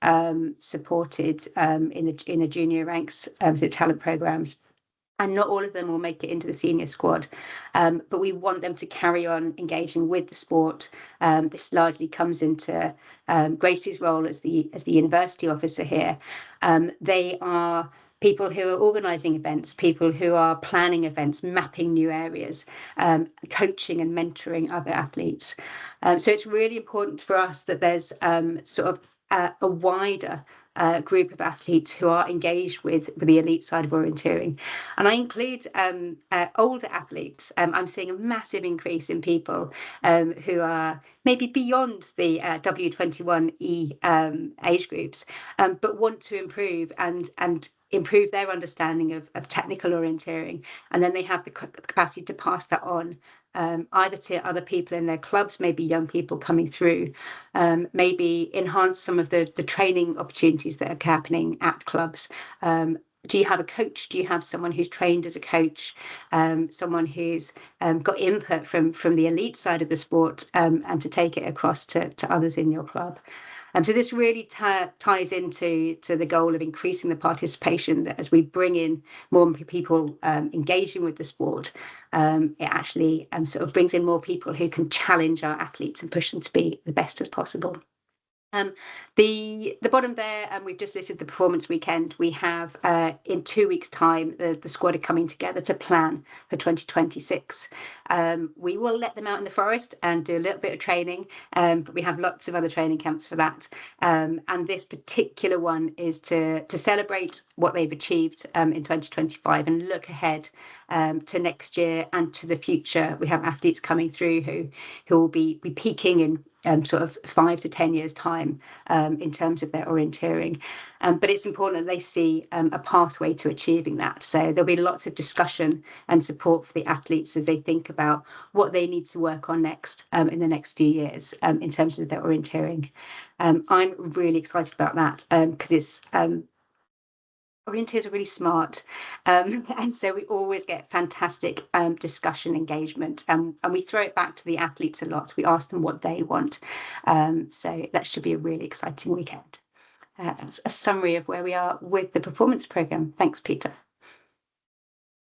supported in the junior ranks through talent programs. And not all of them will make it into the senior squad, but we want them to carry on engaging with the sport. This largely comes into Gracie's role as the university officer here. They are people who are organising events, people who are planning events, mapping new areas, coaching and mentoring other athletes. So it's really important for us that there's sort of a wider group of athletes who are engaged with the elite side of orienteering. And I include older athletes. I'm seeing a massive increase in people who are maybe beyond the W21E age groups, but want to improve and improve their understanding of technical orienteering. And then they have the capacity to pass that on either to other people in their clubs, maybe young people coming through, maybe enhance some of the training opportunities that are happening at clubs. Do you have a coach? Do you have someone who's trained as a coach, someone who's got input from the elite side of the sport and to take it across to others in your club? So this really ties into the goal of increasing the participation, that as we bring in more people engaging with the sport, it actually sort of brings in more people who can challenge our athletes and push them to be the best as possible. The bottom there, we've just listed the performance weekend. We have in 2 weeks' time, the squad are coming together to plan for 2026. We will let them out in the forest and do a little bit of training, but we have lots of other training camps for that. And this particular one is to celebrate what they've achieved in 2025 and look ahead to next year and to the future. We have athletes coming through who will be peaking in sort of 5 to 10 years' time in terms of their orienteering. But it's important that they see a pathway to achieving that. So there'll be lots of discussion and support for the athletes as they think about what they need to work on next in the next few years in terms of their orienteering. I'm really excited about that because it's orienteers are really smart, and so we always get fantastic discussion engagement, and we throw it back to the athletes a lot. We ask them what they want, so that should be a really exciting weekend. That's a summary of where we are with the performance programme. Thanks, Peter.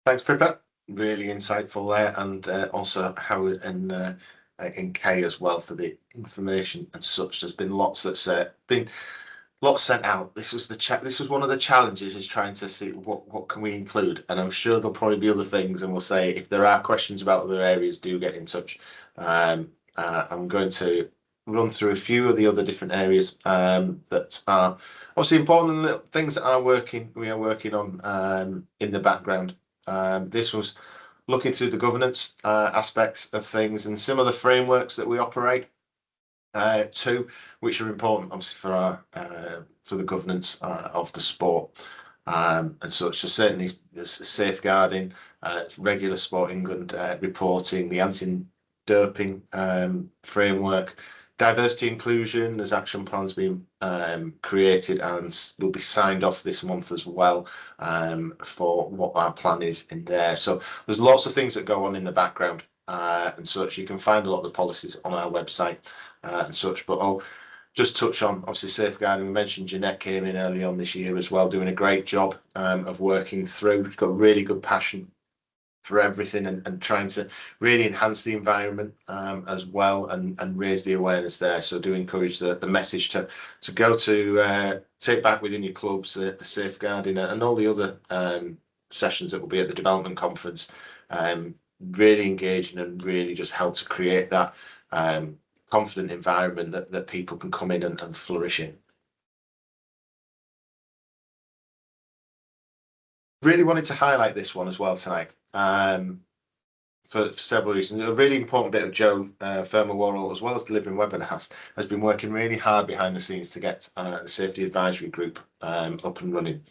Thanks, Pippa. Really insightful there, and also Howard and Kay as well for the information and such. There's been lots that's been lots sent out. This was one of the challenges, is trying to see what can we include, and I'm sure there'll probably be other things, and we'll say if there are questions about other areas, do get in touch. I'm going to run through a few of the other different areas that are obviously important and things that we are working on in the background. This was looking through the governance aspects of things and some of the frameworks that we operate to, which are important obviously for the governance of the sport, and such. So certainly there's safeguarding, regular Sport England reporting, the anti-doping framework, diversity inclusion. There's action plans being created and will be signed off this month as well for what our plan is in there. So there's lots of things that go on in the background and such. You can find a lot of the policies on our website and such, but I'll just touch on obviously safeguarding. We mentioned Jeanette came in early on this year as well, doing a great job of working through. She's got really good passion for everything and trying to really enhance the environment as well and raise the awareness there. So do encourage the message to go to take back within your clubs the safeguarding and all the other sessions that will be at the development conference. really engaging and really just help to create that confident environment that people can come in and flourish in. Really wanted to highlight this one as well tonight for several reasons. A really important bit of Joe Firma-Worrell, as well as delivering webinars, has been working really hard behind the scenes to get the Safety Advisory Group up and running.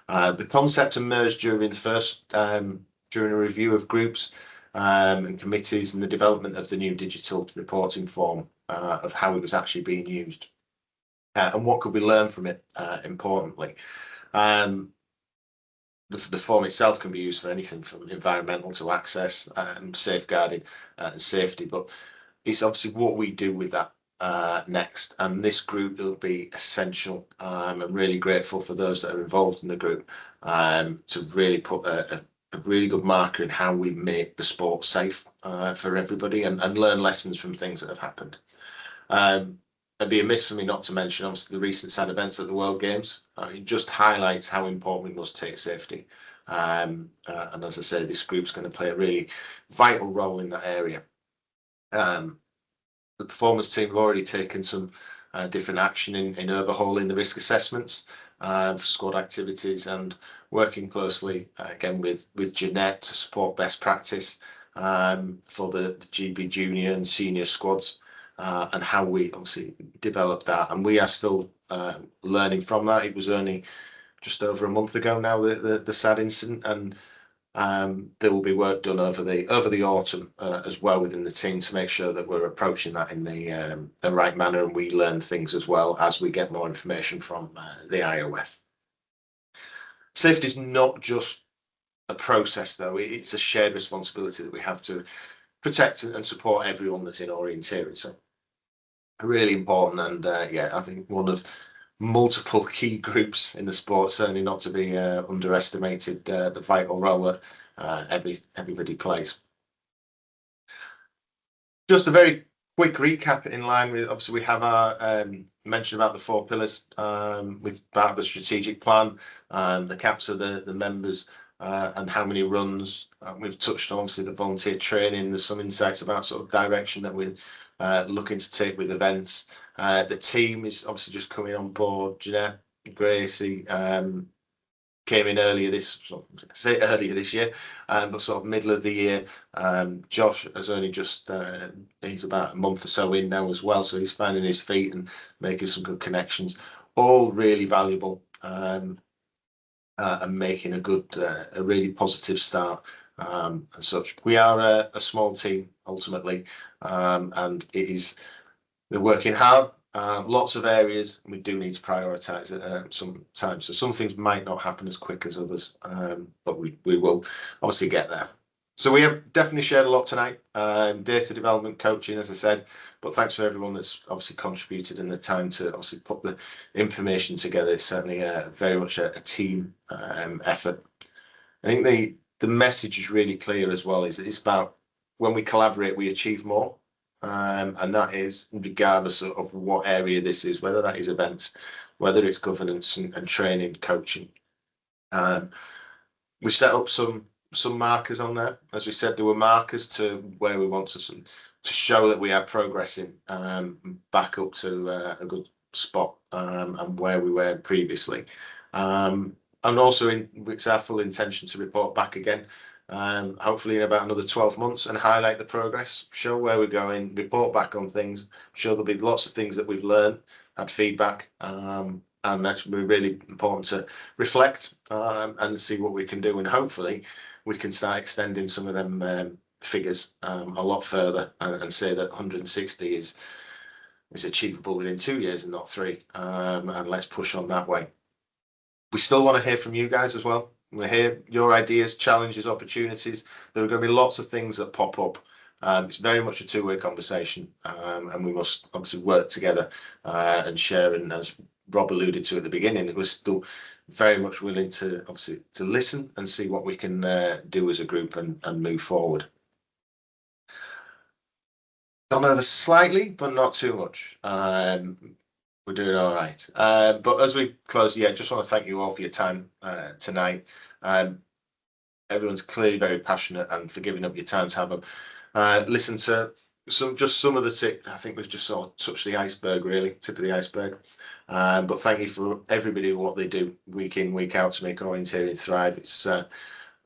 The concept emerged during during a review of groups and committees and the development of the new digital reporting form of how it was actually being used and what could we learn from it, importantly. The form itself can be used for anything from environmental to access, safeguarding and safety, but it's obviously what we do with that next, and this group will be essential. I'm really grateful for those that are involved in the group to really put a really good marker in how we make the sport safe for everybody and learn lessons from things that have happened. It'd be amiss for me not to mention obviously the recent sad events at the World Games. It just highlights how important we must take safety. And as I say, this group's going to play a really vital role in that area. The performance team have already taken some different action in overhauling the risk assessments for squad activities and working closely again with Jeanette to support best practice for the GB junior and senior squads. And how we obviously develop that, and we are still learning from that. It was only just over a month ago now, the sad incident, and there will be work done over the autumn as well within the team to make sure that we're approaching that in the right manner, and we learn things as well as we get more information from the IOF. Safety is not just a process, though; it's a shared responsibility that we have to protect and support everyone that's in orienteering. So really important, and yeah, I think one of multiple key groups in the sport, certainly not to be underestimated, the vital role that everybody plays. Just a very quick recap in line with, obviously we have our mention about the 4 pillars with part of the strategic plan, the caps of the members, and how many runs. We've touched on obviously the volunteer training. There's some insights about sort of direction that we're looking to take with events. The team is obviously just coming on board. Jeanette, Gracie came in earlier this year, but sort of middle of the year. Josh has only just he's about a month or so in now as well, so he's finding his feet and making some good connections. All really valuable. And making a really positive start and such. We are a small team ultimately, and they're working hard. Lots of areas, and we do need to prioritise it sometimes. So some things might not happen as quick as others, but we will obviously get there. So we have definitely shared a lot tonight. Data development, coaching, as I said, but thanks for everyone that's obviously contributed in the time to obviously put the information together. It's certainly very much a team effort. I think the message is really clear as well. It's about when we collaborate, we achieve more, and that is regardless of what area this is, whether that is events, whether it's governance and training, coaching. We set up some markers on there. As we said, there were markers to where we want to show that we are progressing back up to a good spot and where we were previously. And also it's our full intention to report back again, hopefully in about another 12 months and highlight the progress, show where we're going, report back on things. I'm sure there'll be lots of things that we've learned, had feedback, and that's really important to reflect and see what we can do, and hopefully we can start extending some of them figures a lot further and say that 160 is achievable within 2 years and not 3, and let's push on that way. We still want to hear from you guys as well. We hear your ideas, challenges, opportunities. There are going to be lots of things that pop up. It's very much a two-way conversation, and we must obviously work together and share. And as Rob alluded to at the beginning, we're still very much willing to obviously to listen and see what we can do as a group and move forward. Gone over slightly, but not too much. We're doing all right. But as we close, just want to thank you all for your time tonight. everyone's clearly very passionate, and for giving up your time to have a listen to some of the tip. I think we've just sort of touched the iceberg, really, tip of the iceberg. But thank you for everybody, what they do week in, week out to make orienteering thrive. It's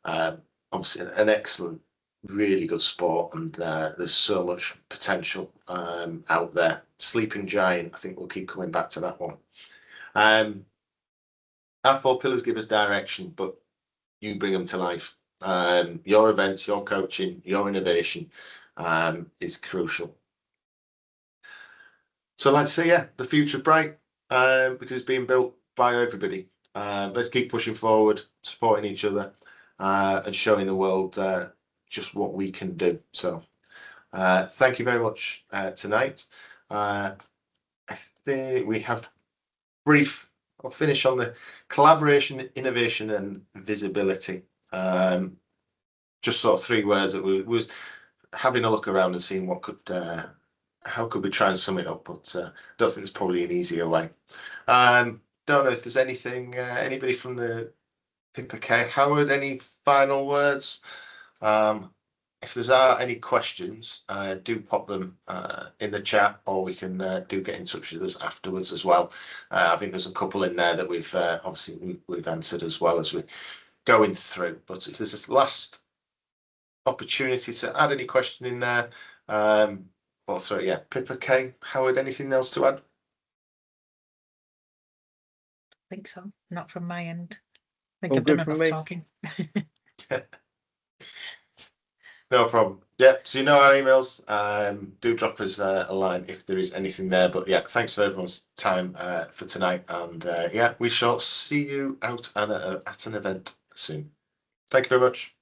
obviously an excellent, really good sport, and there's so much potential out there. Sleeping giant, I think we'll keep coming back to that one. Our 4 pillars give us direction, but you bring them to life. Your events, your coaching, your innovation is crucial. So let's say, yeah, the future's bright because it's being built by everybody. Let's keep pushing forward, supporting each other, and showing the world just what we can do. So thank you very much tonight. I think we have brief. I'll finish on the collaboration, innovation, and visibility. Just sort of 3 words that we was having a look around and seeing what could, how could we try and sum it up, but don't think there's probably an easier way. Don't know if there's anything, anybody from the Pippa K. Howard, any final words? If there's any questions, do pop them in the chat, or we can do get in touch with us afterwards as well. I think there's a couple in there that we've obviously we've answered as well as we're going through. But if there's this last opportunity to add any question in there, well, sorry, yeah, Pippa K. Howard, anything else to add? I think so. Not from my end. I think All I've done good from enough me. talking. No problem. Yeah, so you know our emails. Do drop us a line if there is anything there. But yeah, thanks for everyone's time for tonight. And yeah, we shall see you out at an event soon. Thank you very much.